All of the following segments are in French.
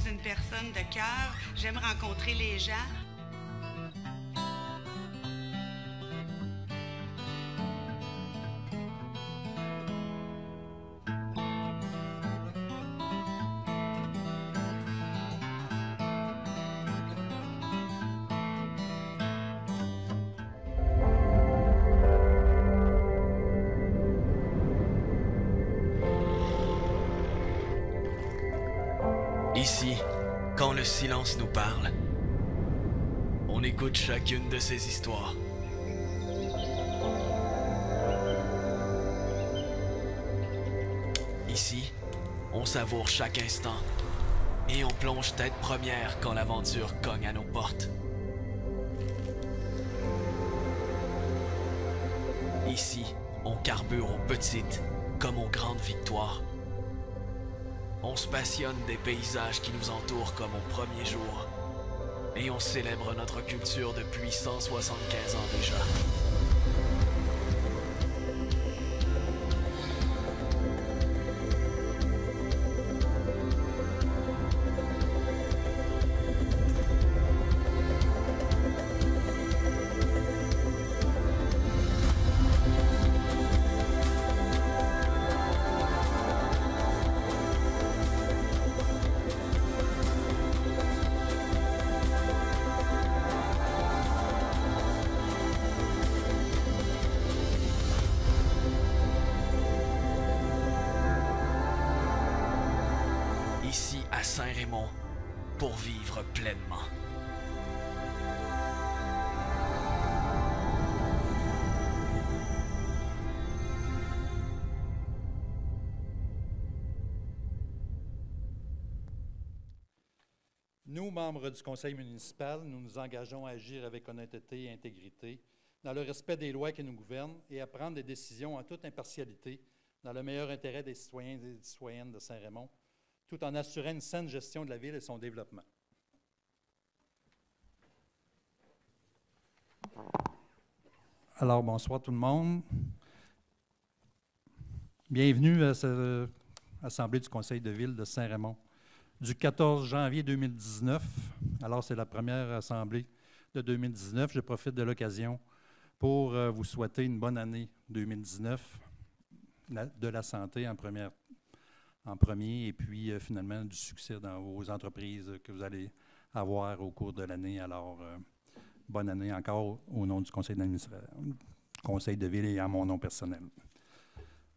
une personne de cœur. J'aime rencontrer les gens. Ici, quand le silence nous parle, on écoute chacune de ces histoires. Ici, on savoure chaque instant et on plonge tête première quand l'aventure cogne à nos portes. Ici, on carbure aux petites comme aux grandes victoires. On se passionne des paysages qui nous entourent comme au premier jour. Et on célèbre notre culture depuis 175 ans déjà. Ici à Saint-Raymond, pour vivre pleinement. Nous, membres du conseil municipal, nous nous engageons à agir avec honnêteté et intégrité, dans le respect des lois qui nous gouvernent et à prendre des décisions en toute impartialité, dans le meilleur intérêt des citoyens et des citoyennes de Saint-Raymond, tout en assurant une saine gestion de la ville et son développement. Alors, bonsoir tout le monde. Bienvenue à cette assemblée du conseil de ville de Saint-Raymond. Du 14 janvier 2019, alors c'est la première assemblée de 2019, je profite de l'occasion pour vous souhaiter une bonne année 2019, de la santé en premier, et puis finalement du succès dans vos entreprises que vous allez avoir au cours de l'année. Alors, bonne année encore au nom du conseil de ville et à mon nom personnel.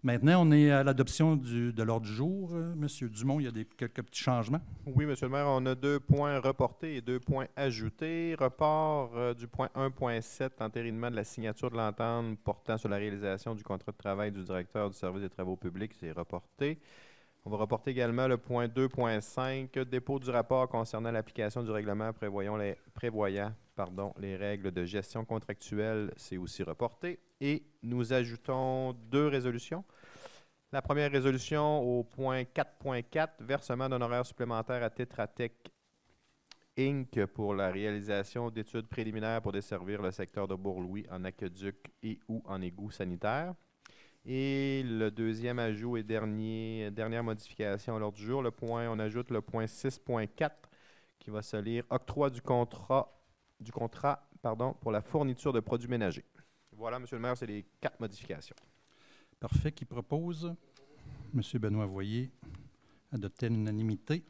Maintenant, on est à l'adoption de l'ordre du jour. Monsieur Dumont, il y a quelques petits changements. Oui, Monsieur le maire, on a 2 points reportés et 2 points ajoutés. Report du point 1.7, entérinement de la signature de l'entente portant sur la réalisation du contrat de travail du directeur du service des travaux publics, c'est reporté. On va reporter également le point 2.5, dépôt du rapport concernant l'application du règlement prévoyant les règles de gestion contractuelle, c'est aussi reporté. Et nous ajoutons 2 résolutions. La première résolution au point 4.4, versement d'honoraires supplémentaires à Tetra Tech Inc. pour la réalisation d'études préliminaires pour desservir le secteur de Bourg-Louis en aqueduc et ou en égout sanitaire. Et le deuxième ajout et dernière modification à l'ordre du jour, on ajoute le point 6.4 qui va se lire octroi du contrat pour la fourniture de produits ménagers. Voilà, Monsieur le maire, c'est les 4 modifications. Parfait. Qui propose? Monsieur Benoît Voyer, adopté à l'unanimité.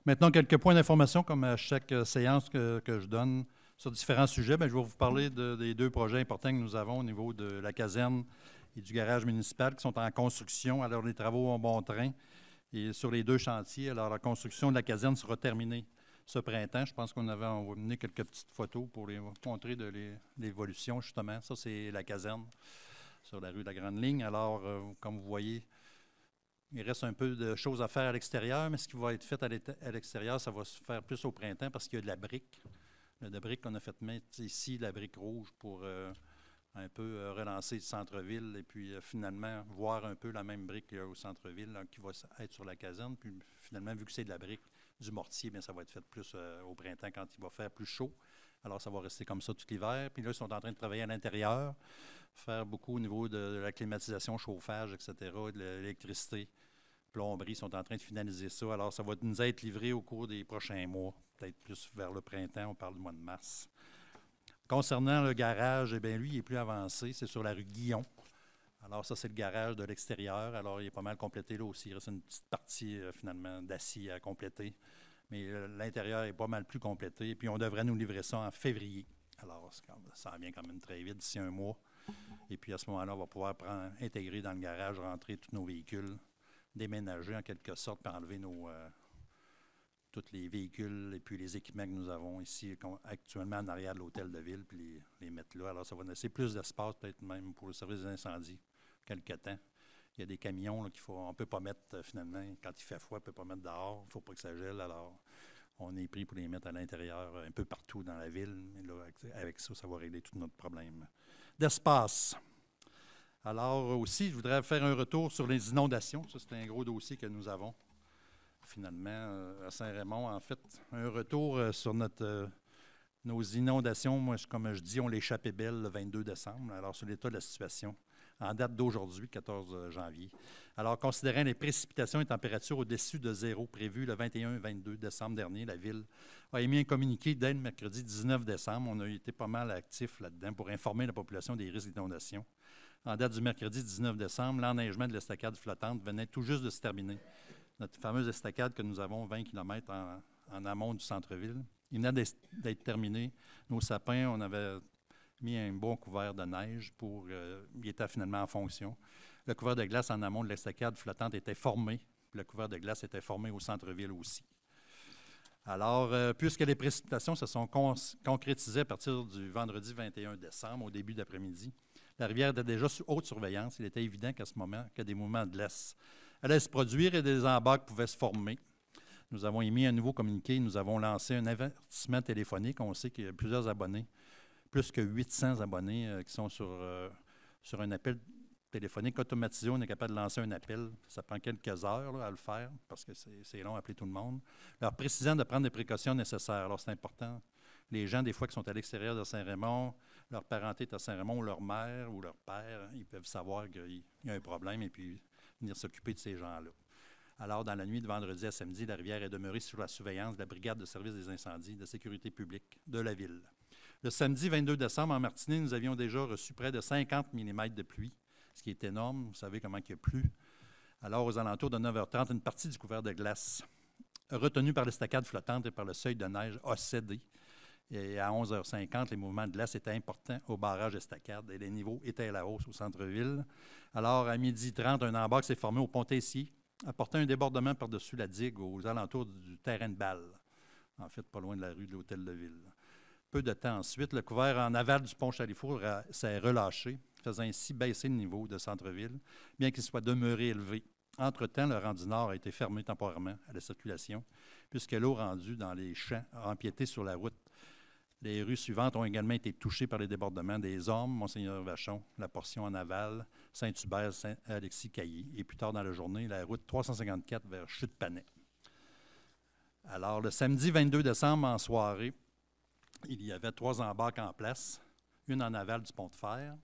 Maintenant, quelques points d'information, comme à chaque séance que je donne sur différents sujets. Bien, je vais vous parler des 2 projets importants que nous avons au niveau de la caserne et du garage municipal qui sont en construction. Alors, les travaux ont bon train. Et sur les 2 chantiers, alors la construction de la caserne sera terminée ce printemps. Je pense qu'on va amener quelques petites photos pour les montrer de l'évolution, justement. Ça, c'est la caserne sur la rue de la Grande Ligne. Alors, comme vous voyez, il reste un peu de choses à faire à l'extérieur, mais ce qui va être fait à l'extérieur, ça va se faire plus au printemps parce qu'il y a de la brique. De brique qu'on a fait mettre ici, la brique rouge, pour un peu relancer le centre-ville et puis finalement voir un peu la même brique qu'il y a au centre-ville là, qui va être sur la caserne. Puis finalement, vu que c'est de la brique, du mortier, bien, ça va être fait plus au printemps quand il va faire plus chaud. Alors, ça va rester comme ça tout l'hiver. Puis là, ils sont en train de travailler à l'intérieur, faire beaucoup au niveau de la climatisation, chauffage, etc., de l'électricité plomberie sont en train de finaliser ça. Alors, ça va nous être livré au cours des prochains mois, peut-être plus vers le printemps, on parle du mois de mars. Concernant le garage, eh bien, lui, il est plus avancé, c'est sur la rue Guillon. Alors, ça, c'est le garage de l'extérieur. Alors, il est pas mal complété là aussi. Il reste une petite partie, finalement, d'acier à compléter. Mais l'intérieur est pas mal plus complété. Puis, on devrait nous livrer ça en février. Alors, ça vient quand même très vite, d'ici un mois. Et puis, à ce moment-là, on va pouvoir intégrer dans le garage, rentrer tous nos véhicules, déménager en quelque sorte, puis enlever tous les véhicules et puis les équipements que nous avons ici actuellement en arrière de l'hôtel de ville, puis les mettre là. Alors, ça va laisser plus d'espace, peut-être même pour le service des incendies, quelque temps. Il y a des camions là, on ne peut pas mettre, finalement, quand il fait froid, on ne peut pas mettre dehors. Il ne faut pas que ça gèle. Alors, on est pris pour les mettre à l'intérieur, un peu partout dans la ville. Mais là, avec ça, ça va régler tout notre problème d'espace. Alors, aussi, je voudrais faire un retour sur les inondations. Ça, c'est un gros dossier que nous avons. Finalement, à Saint-Raymond, en fait, un retour sur nos inondations. Moi, comme je dis, on l'échappait belle le 22 décembre. Alors, sur l'état de la situation, en date d'aujourd'hui, 14 janvier. Alors, considérant les précipitations et températures au-dessus de zéro prévues le 21 et 22 décembre dernier, la Ville a émis un communiqué dès le mercredi 19 décembre. On a été pas mal actifs là-dedans pour informer la population des risques d'inondation. En date du mercredi 19 décembre, l'enneigement de l'estacade flottante venait tout juste de se terminer. Notre fameuse estacade que nous avons 20 km en amont du centre-ville. Il venait d'être terminé. Nos sapins, on avait mis un bon couvert de neige il était finalement en fonction. Le couvert de glace en amont de l'estacade flottante était formé. Le couvert de glace était formé au centre-ville aussi. Alors, puisque les précipitations se sont concrétisées à partir du vendredi 21 décembre, au début d'après-midi, la rivière était déjà sous haute surveillance. Il était évident qu'à ce moment, que des mouvements de glace allaient se produire et des embarques pouvaient se former. Nous avons émis un nouveau communiqué. Nous avons lancé un avertissement téléphonique. On sait qu'il y a plusieurs abonnés, plus que 800 abonnés qui sont sur un appel téléphonique automatisé. On est capable de lancer un appel. Ça prend quelques heures là, à le faire parce que c'est long à appeler tout le monde. Leur précisant de prendre les précautions nécessaires. Alors, c'est important. Les gens, des fois, qui sont à l'extérieur de Saint-Raymond, leur parenté est à Saint-Raymond, ou leur mère ou leur père, ils peuvent savoir qu'il y a un problème et puis venir s'occuper de ces gens-là. Alors, dans la nuit de vendredi à samedi, la rivière est demeurée sous la surveillance de la brigade de service des incendies de sécurité publique de la Ville. Le samedi 22 décembre, en Martinet, nous avions déjà reçu près de 50 mm de pluie, ce qui est énorme. Vous savez comment il y a plu. Alors, aux alentours de 9h30, une partie du couvert de glace, retenu par l'estacade flottante et par le seuil de neige, a cédé. Et à 11h50, les mouvements de glace étaient importants au barrage estacade et les niveaux étaient à la hausse au centre-ville. Alors, à 12h30, un embarque s'est formé au pont Tessier, apportant un débordement par-dessus la digue aux alentours du terrain de balle, en fait, pas loin de la rue de l'Hôtel de Ville. Peu de temps ensuite, le couvert en aval du pont Chalifour s'est relâché, faisant ainsi baisser le niveau de centre-ville, bien qu'il soit demeuré élevé. Entre-temps, le rang du Nord a été fermé temporairement à la circulation, puisque l'eau rendue dans les champs a empiété sur la route. Les rues suivantes ont également été touchées par les débordements des Ormes, Monseigneur-Vachon, la portion en aval, Saint-Hubert, Saint-Alexis-Caillé, et plus tard dans la journée, la route 354 vers Chute-Panay. Alors, le samedi 22 décembre, en soirée, il y avait 3 embarques en place, une en aval du pont de fer,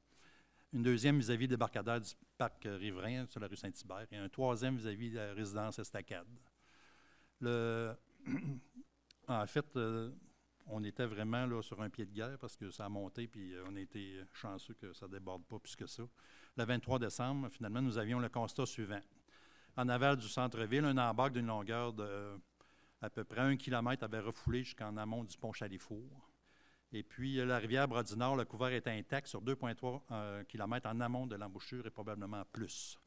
une deuxième vis-à-vis des débarcadère du parc riverain sur la rue Saint-Hubert et un troisième vis-à-vis de la résidence Estacade. En fait, on était vraiment là, sur un pied de guerre parce que ça a monté puis on a été chanceux que ça ne déborde pas plus que ça. Le 23 décembre, finalement, nous avions le constat suivant. En aval du centre-ville, un embarque d'une longueur de à peu près 1 km avait refoulé jusqu'en amont du pont Chalifour. Et puis, la rivière Bras-du-Nord, le couvert était intact sur 2,3 km en amont de l'embouchure et probablement plus.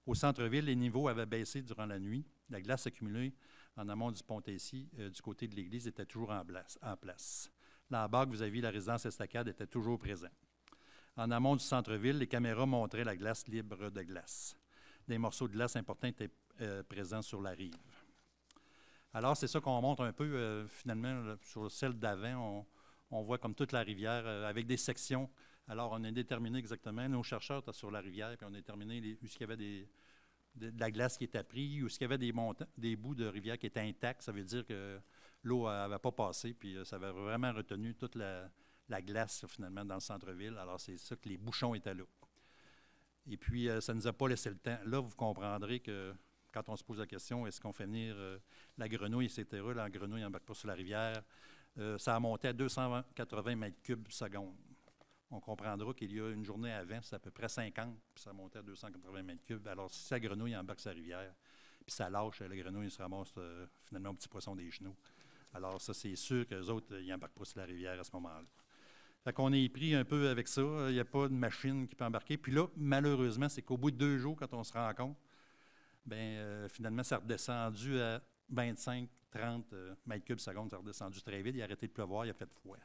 Au centre-ville, les niveaux avaient baissé durant la nuit. La glace accumulée en amont du pont Tessier, du côté de l'église, était toujours en place. L'embarque vis-à-vis de la résidence Estacade était toujours présent. En amont du centre-ville, les caméras montraient la glace libre de glace. Des morceaux de glace importants étaient présents sur la rive. Alors, c'est ça qu'on montre un peu, finalement, là, sur celle d'avant. On voit comme toute la rivière avec des sections. Alors, on a déterminé exactement, nos chercheurs étaient sur la rivière, puis on a déterminé où il y avait de la glace qui était prise, où il y avait des bouts de rivière qui étaient intacts. Ça veut dire que l'eau n'avait pas passé, puis ça avait vraiment retenu toute la glace, finalement, dans le centre-ville. Alors, c'est ça que les bouchons étaient là. Et puis, ça ne nous a pas laissé le temps. Là, vous comprendrez que quand on se pose la question, est-ce qu'on fait venir la grenouille, etc., la grenouille n'embarque pas sur la rivière, ça a monté à 280 mètres cubes seconde. On comprendra qu'il y a une journée avant, c'est à peu près 50, puis ça montait à 280 mètres cubes. Alors, si la grenouille embarque sur la rivière, puis ça lâche, la grenouille se ramasse finalement au petit poisson des genoux. Alors, ça, c'est sûr qu'eux autres, ils n'embarquent pas sur la rivière à ce moment-là. Fait qu'on est pris un peu avec ça. Il n'y a pas de machine qui peut embarquer. Puis là, malheureusement, c'est qu'au bout de 2 jours, quand on se rend compte, finalement, ça a redescendu à 25, 30 mètres cubes seconde. Ça a redescendu très vite. Il a arrêté de pleuvoir, il a fait froid.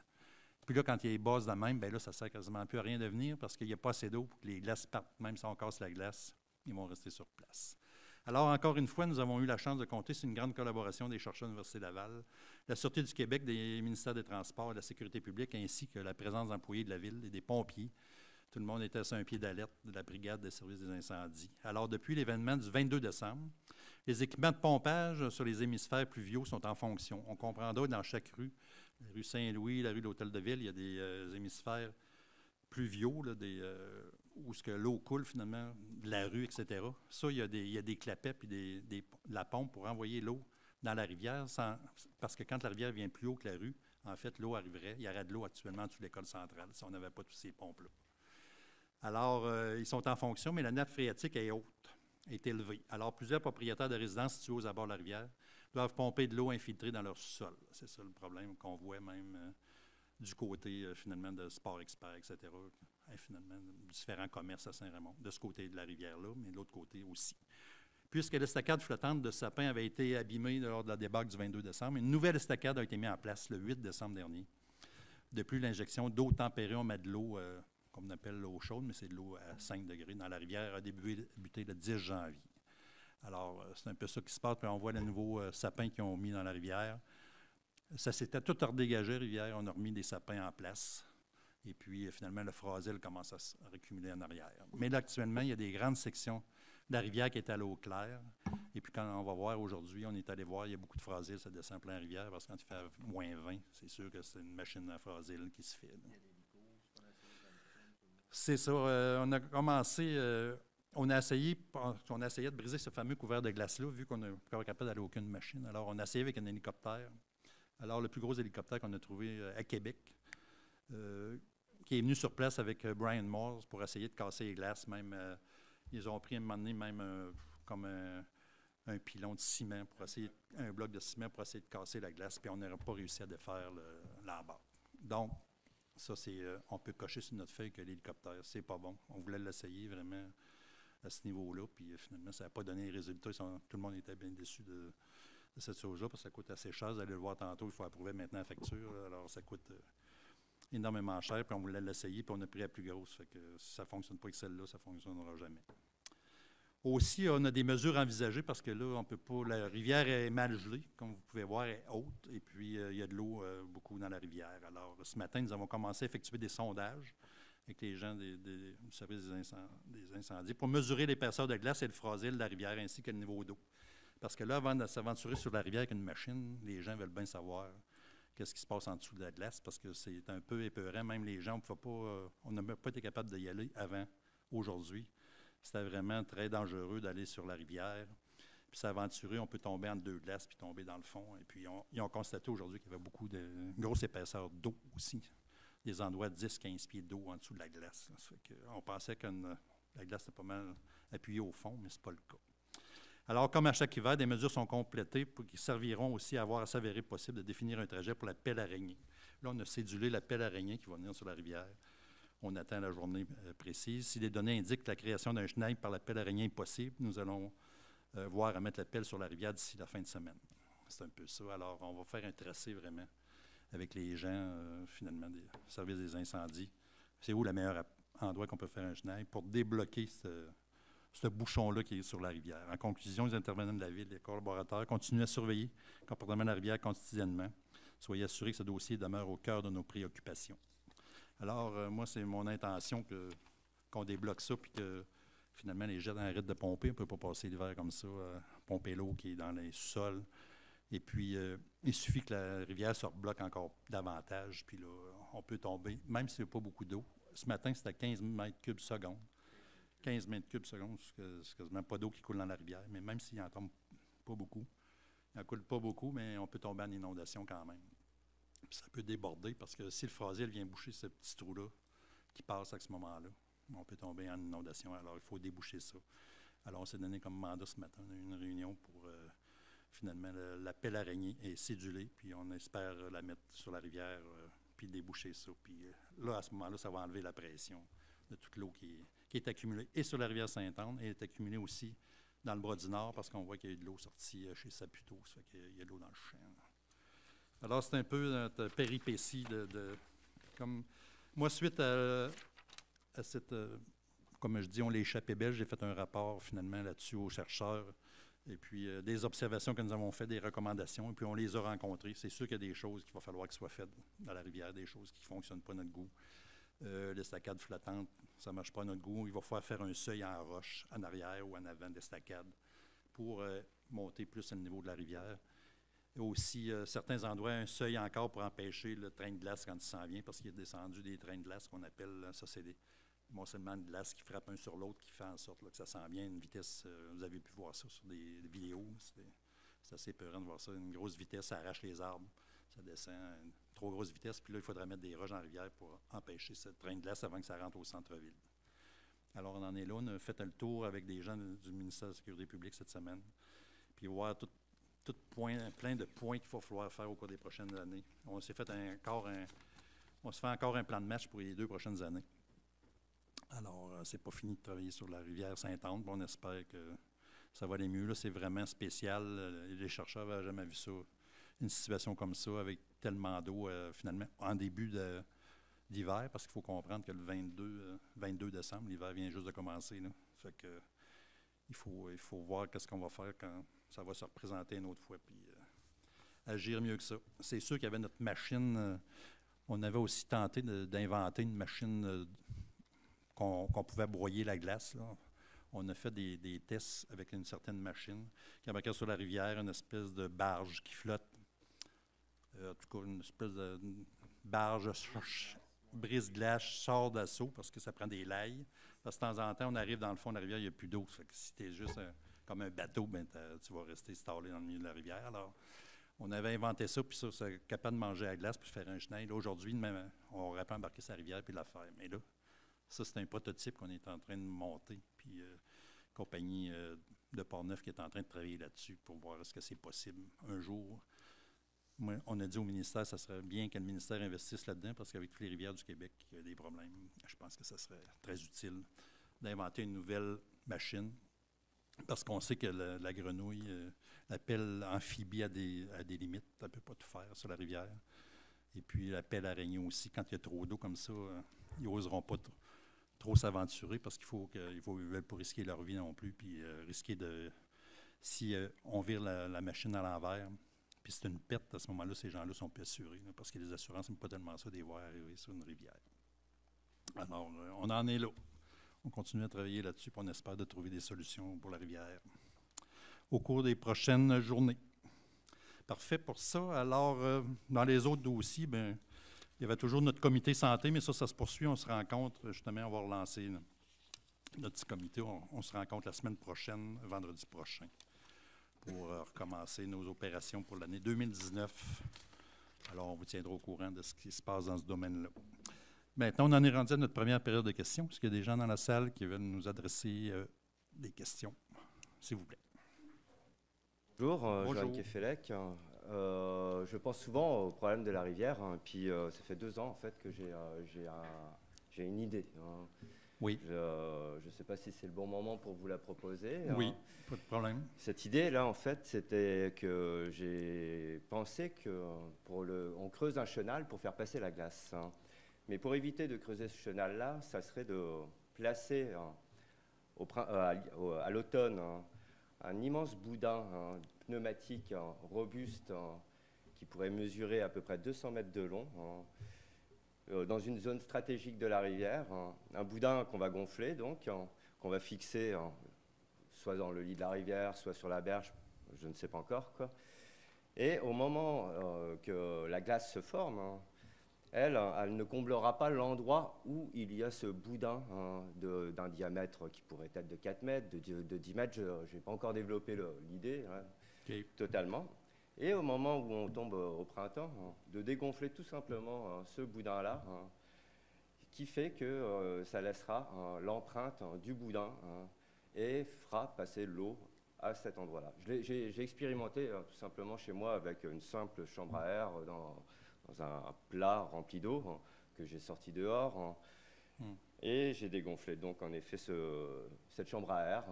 Puis là, quand il y a les bases de même, là, ça ne sert quasiment plus à rien de venir parce qu'il n'y a pas assez d'eau pour que les glaces partent. Même si on casse la glace, ils vont rester sur place. Alors, encore une fois, nous avons eu la chance de compter sur une grande collaboration des chercheurs de l'Université Laval, la Sûreté du Québec, des ministères des Transports et de la Sécurité publique, ainsi que la présence d'employés de la Ville et des pompiers. Tout le monde était sur un pied d'alerte de la Brigade des services des incendies. Alors, depuis l'événement du 22 décembre, les équipements de pompage sur les hémisphères pluviaux sont en fonction. On comprendra dans chaque rue, la rue Saint-Louis, la rue de l'Hôtel-de-Ville, il y a des hémisphères pluviaux, là, où ce que l'eau coule finalement, de la rue, etc. Ça, il y a des clapets puis de la pompe pour envoyer l'eau dans la rivière, parce que quand la rivière vient plus haut que la rue, en fait, l'eau arriverait. Il y aurait de l'eau actuellement en dessous de l'école centrale si on n'avait pas toutes ces pompes-là. Alors, ils sont en fonction, mais la nappe phréatique est haute, est élevée. Alors, plusieurs propriétaires de résidences situés aux abords de la rivière doivent pomper de l'eau infiltrée dans leur sous-sol. C'est ça le problème qu'on voit même du côté, finalement, de Sport Expert, etc., et finalement, différents commerces à Saint-Raymond, de ce côté de la rivière-là, mais de l'autre côté aussi. Puisque l'estacade flottante de sapin avait été abîmée lors de la débâcle du 22 décembre, une nouvelle estacade a été mise en place le 8 décembre dernier. Depuis l'injection d'eau tempérée, on met de l'eau, comme on appelle l'eau chaude, mais c'est de l'eau à 5 degrés dans la rivière, a débuté le 10 janvier. Alors, c'est un peu ça qui se passe, puis on voit les nouveaux sapins qu'ils ont mis dans la rivière. Ça s'était tout redégagé, la rivière, on a remis des sapins en place. Et puis, finalement, le frasil commence à se récumuler en arrière. Mais là, actuellement, il y a des grandes sections de la rivière qui est à l'eau claire. Et puis, quand on va voir aujourd'hui, on est allé voir, il y a beaucoup de frasil, ça descend plein rivière, parce que quand il fait moins 20, c'est sûr que c'est une machine à frasil qui se fait. C'est ça. On a commencé, on a essayé de briser ce fameux couvert de glace-là, vu qu'on n'est pas capable d'aller aucune machine. Alors, on a essayé avec un hélicoptère. Alors, le plus gros hélicoptère qu'on a trouvé à Québec, qui est venu sur place avec Brian Moores pour essayer de casser les glaces. Même, ils ont pris à un moment donné même comme un pilon de ciment, un bloc de ciment pour essayer de casser la glace, puis on n'aurait pas réussi à défaire l'embarque. Donc, ça, on peut cocher sur notre feuille que l'hélicoptère, c'est pas bon. On voulait l'essayer vraiment à ce niveau-là, puis finalement, ça n'a pas donné les résultats. Tout le monde était bien déçu de cette chose-là, parce que ça coûte assez cher. Vous allez le voir tantôt, il faut approuver maintenant la facture. Alors, ça coûte énormément cher, puis on voulait l'essayer, puis on a pris la plus grosse. Fait que si ça ne fonctionne pas avec celle-là, ça ne fonctionnera jamais. Aussi, on a des mesures envisagées parce que là, on peut pas. La rivière est mal gelée, comme vous pouvez voir, elle est haute, et puis il y a de l'eau beaucoup dans la rivière. Alors, ce matin, nous avons commencé à effectuer des sondages avec les gens du service des incendies pour mesurer l'épaisseur de glace et le frasil de la rivière ainsi que le niveau d'eau. Parce que là, avant de s'aventurer sur la rivière avec une machine, les gens veulent bien savoir qu'est-ce qui se passe en dessous de la glace, parce que c'est un peu épeurant. Même les gens, on n'a même pas été capable d'y aller avant aujourd'hui. C'était vraiment très dangereux d'aller sur la rivière. Puis s'aventurer, on peut tomber entre deux glaces puis tomber dans le fond. Et puis, ils ont constaté aujourd'hui qu'il y avait beaucoup de grosse épaisseur d'eau aussi. Des endroits de 10-15 pieds d'eau en dessous de la glace. Ça fait on pensait que la glace était pas mal appuyée au fond, mais ce n'est pas le cas. Alors, comme à chaque hiver, des mesures sont complétées qui serviront aussi à s'avérer possible de définir un trajet pour la pelle araignée. Là, on a cédulé la pelle araignée qui va venir sur la rivière. On attend la journée précise. Si les données indiquent que la création d'un chenil par la pelle araignée est possible, nous allons voir à mettre la pelle sur la rivière d'ici la fin de semaine. C'est un peu ça. Alors, on va faire un tracé vraiment avec les gens, finalement, des services des incendies. C'est où le meilleur endroit qu'on peut faire un chenil pour débloquer ce bouchon-là qui est sur la rivière. En conclusion, les intervenants de la Ville, les collaborateurs, continuent à surveiller le comportement de la rivière quotidiennement. Soyez assurés que ce dossier demeure au cœur de nos préoccupations. Alors, moi, c'est mon intention qu'on débloque ça, puis que finalement, les gens arrêtent de pomper. On ne peut pas passer l'hiver comme ça, pomper l'eau qui est dans les sous-sols. Et puis, il suffit que la rivière se rebloque encore davantage, puis là, on peut tomber, même s'il n'y a pas beaucoup d'eau. Ce matin, c'était à 15 mètres cubes seconde. 15 mètres cubes seconde, c'est quasiment pas d'eau qui coule dans la rivière, mais même s'il en tombe pas beaucoup, il n'en coule pas beaucoup, mais on peut tomber en inondation quand même. Puis ça peut déborder parce que si le phrasier vient boucher ce petit trou-là qui passe à ce moment-là, on peut tomber en inondation. Alors, il faut déboucher ça. Alors, on s'est donné comme mandat ce matin une réunion pour finalement la pelle araignée est cédulée, puis on espère la mettre sur la rivière, puis déboucher ça. Puis là, à ce moment-là, ça va enlever la pression de toute l'eau qui est accumulée et sur la rivière Sainte-Anne et est accumulée aussi dans le bras du Nord parce qu'on voit qu'il y a eu de l'eau sortie chez Saputo, ça fait qu'il y a de l'eau dans le champ. Alors, c'est un peu notre péripétie comme moi, suite à cette, comme je dis, on l'échappait belle, j'ai fait un rapport finalement là-dessus aux chercheurs et puis des observations que nous avons faites, des recommandations, et puis on les a rencontrées. C'est sûr qu'il y a des choses qu'il va falloir qu'elles soient faites dans la rivière, des choses qui ne fonctionnent pas à notre goût. L'estacade flottante, ça ne marche pas à notre goût. Il va falloir faire un seuil en roche, en arrière ou en avant de l'estacade pour monter plus le niveau de la rivière. Et aussi, certains endroits, un seuil encore pour empêcher le train de glace quand il s'en vient, parce qu'il est descendu des trains de glace qu'on appelle, ça c'est des morcellement de glace qui frappent un sur l'autre, qui fait en sorte là, que ça s'en vient à une vitesse, vous avez pu voir ça sur des vidéos, c'est assez peurant de voir ça, une grosse vitesse, ça arrache les arbres, ça descend à une trop grosse vitesse, puis là, il faudrait mettre des roches en rivière pour empêcher ce train de glace avant que ça rentre au centre-ville. Alors, on en est là, on a fait le tour avec des gens du ministère de la Sécurité publique cette semaine, puis voir plein de points qu'il va falloir faire au cours des prochaines années. On se fait encore un plan de match pour les 2 prochaines années. Alors, c'est pas fini de travailler sur la rivière Sainte-Anne, on espère que ça va aller mieux. Là, c'est vraiment spécial. Les chercheurs n'avaient jamais vu ça, une situation comme ça, avec tellement d'eau, finalement, en début d'hiver, parce qu'il faut comprendre que le 22 décembre, l'hiver vient juste de commencer. Là. Fait que, il faut voir qu'est-ce qu'on va faire quand ça va se représenter une autre fois, puis agir mieux que ça. C'est sûr qu'il y avait notre machine. On avait aussi tenté d'inventer une machine qu'on pouvait broyer la glace. Là. On a fait des tests avec une certaine machine qui embarquait sur la rivière, une espèce de barge qui flotte. En tout cas, une espèce de barge brise-glace, sort d'assaut parce que ça prend des lailles. Parce que de temps en temps, on arrive dans le fond de la rivière, il n'y a plus d'eau. Ça fait que si tu es juste comme un bateau, ben, tu vas rester stallé dans le milieu de la rivière. Alors, on avait inventé ça, puis ça, c'est capable de manger à la glace puis faire un chenil. Aujourd'hui, même, on aurait pas embarqué sa rivière puis la faire. Mais là, ça, c'est un prototype qu'on est en train de monter. Puis, compagnie de Portneuf qui est en train de travailler là-dessus pour voir est-ce que c'est possible un jour. Moi, on a dit au ministère que ça serait bien que le ministère investisse là-dedans parce qu'avec toutes les rivières du Québec, il y a des problèmes. Je pense que ça serait très utile d'inventer une nouvelle machine parce qu'on sait que la grenouille, la pelle amphibie a des limites. Elle ne peut pas tout faire sur la rivière. Et puis la pelle araignée aussi, quand il y a trop d'eau comme ça, ils n'oseront pas trop s'aventurer parce qu'ils ne veulent pas risquer leur vie non plus, puis risquer de... Si on vire la machine à l'envers, puis c'est une perte, à ce moment-là, ces gens-là sont plus assurés, là, parce que les assurances n'aiment pas tellement ça des voir arriver sur une rivière. Alors, on en est là. On continue à travailler là-dessus, puis on espère de trouver des solutions pour la rivière au cours des prochaines journées. Parfait pour ça. Alors, dans les autres dossiers, bien, il y avait toujours notre comité santé, mais ça se poursuit. On se rencontre, justement, on va relancer notre petit comité. On se rencontre la semaine prochaine, vendredi prochain, pour recommencer nos opérations pour l'année 2019. Alors, on vous tiendra au courant de ce qui se passe dans ce domaine-là. Maintenant, on en est rendu à notre première période de questions. Est-ce qu'il y a des gens dans la salle qui veulent nous adresser des questions, s'il vous plaît? Bonjour, Bonjour. Joanne Kefelec. Je pense souvent au problème de la rivière, hein, puis ça fait 2 ans en fait que j'ai une idée. Hein. Oui. Je ne sais pas si c'est le bon moment pour vous la proposer. Oui, hein. pas de problème. Cette idée-là, en fait, c'était que j'ai pensé on creuse un chenal pour faire passer la glace. Hein. Mais pour éviter de creuser ce chenal-là, ça serait de placer à l'automne un immense boudin pneumatique robuste qui pourrait mesurer à peu près 200 mètres de long dans une zone stratégique de la rivière. Un boudin qu'on va gonfler, donc, qu'on va fixer soit dans le lit de la rivière, soit sur la berge, je ne sais pas encore, quoi. Et au moment que la glace se forme, elle ne comblera pas l'endroit où il y a ce boudin d'un diamètre qui pourrait être de 4 mètres, de 10 mètres. Je n'ai pas encore développé l'idée totalement. Et au moment où on tombe au printemps, de dégonfler tout simplement ce boudin-là, qui fait que ça laissera l'empreinte du boudin et fera passer l'eau à cet endroit-là. J'ai expérimenté tout simplement chez moi avec une simple chambre à air dans un plat rempli d'eau que j'ai sorti dehors et j'ai dégonflé donc en effet cette chambre à air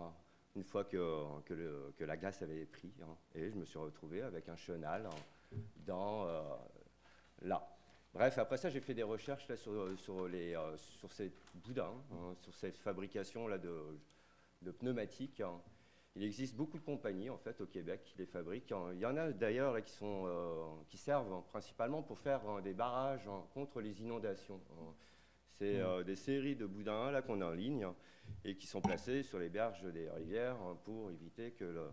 une fois que la glace avait pris et je me suis retrouvé avec un chenal là. Bref, après ça, j'ai fait des recherches là, sur ces boudins, sur cette fabrication là, de pneumatiques. Il existe beaucoup de compagnies en fait, au Québec qui les fabriquent. Il y en a d'ailleurs là, qui servent principalement pour faire des barrages contre les inondations. C'est des séries de boudins là, qu'on a en ligne et qui sont placés sur les berges des rivières pour éviter que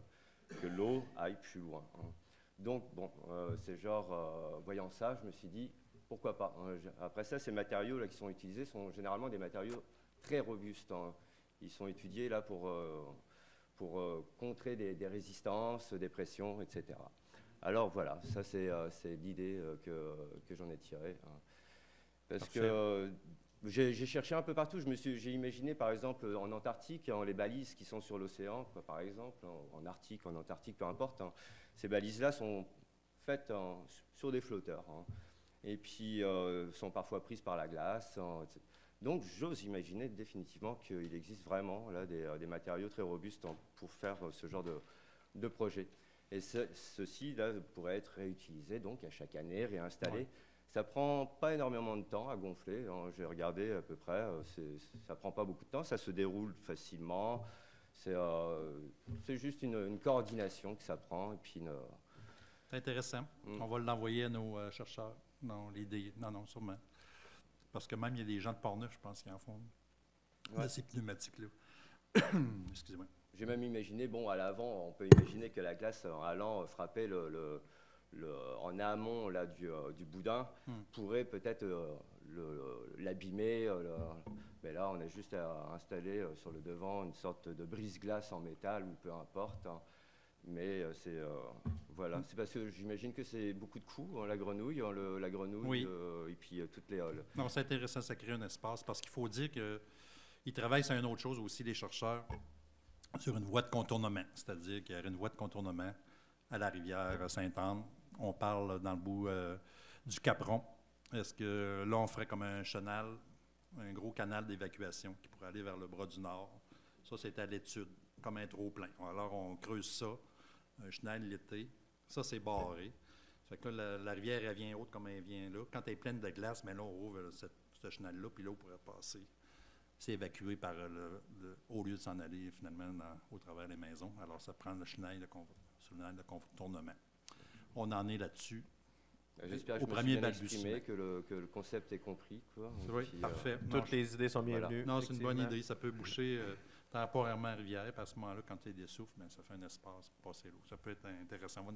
l'eau aille plus loin. Donc, bon, c'est genre, voyant ça, je me suis dit, pourquoi pas. Après ça, ces matériaux là, qui sont utilisés sont généralement des matériaux très robustes. Ils sont étudiés là, pour contrer des résistances, des pressions, etc. Alors voilà, ça c'est l'idée que j'en ai tirée. Parce que j'ai cherché un peu partout. J'ai imaginé par exemple en Antarctique, les balises qui sont sur l'océan, par exemple, en Arctique, en Antarctique, peu importe. Ces balises-là sont faites sur des flotteurs. Et puis sont parfois prises par la glace. Donc j'ose imaginer définitivement qu'il existe vraiment là, des matériaux très robustes pour faire ce genre de projet. Et ceci là, pourrait être réutilisé donc, à chaque année, réinstallé. Ouais. Ça prend pas énormément de temps à gonfler. J'ai regardé à peu près, ça prend pas beaucoup de temps, ça se déroule facilement. C'est juste une coordination que ça prend. Et puis c'est intéressant. On va l'envoyer à nos chercheurs. Non, l'idée. Non, sûrement. Parce que même, il y a des gens de Portneuf, je pense, qui en font ces pneumatiques-là. Excusez-moi. J'ai même imaginé, bon, à l'avant, on peut imaginer que la glace, en allant frapper en amont là, du boudin, pourrait peut-être l'abîmer. Mais là, on a juste à installer sur le devant une sorte de brise-glace en métal, ou peu importe. Mais voilà, c'est parce que j'imagine que c'est beaucoup de coûts, la grenouille, oui. Et puis toutes les... Non, c'est intéressant, ça crée un espace, parce qu'il faut dire qu'ils travaillent sur une autre chose aussi, les chercheurs, sur une voie de contournement, c'est-à-dire qu'il y aurait une voie de contournement à la rivière Sainte-Anne. On parle dans le bout du Capron. Est-ce que là, on ferait comme un chenal, un gros canal d'évacuation qui pourrait aller vers le bras du Nord? Ça, c'est à l'étude, comme un trop-plein. Alors, on creuse ça, un chenal l'été. Ça, c'est barré. Ça fait que là, la rivière, elle vient haute comme elle vient là. Quand elle est pleine de glace, mais là, on ouvre ce chenal-là, puis l'eau pourrait passer. C'est évacué par au lieu de s'en aller, finalement, au travers des maisons. Alors, ça prend le chenal de contournement. On en est là-dessus. J'espère que je me suis bien exprimé, que le concept est compris. Quoi. Oui, puis, parfait. Toutes les idées sont bienvenues. Non, c'est une bonne idée. Ça peut boucher temporairement la rivière. Puis à ce moment-là, quand il y a des souffles, bien, ça fait un espace pour passer l'eau. Ça peut être intéressant. On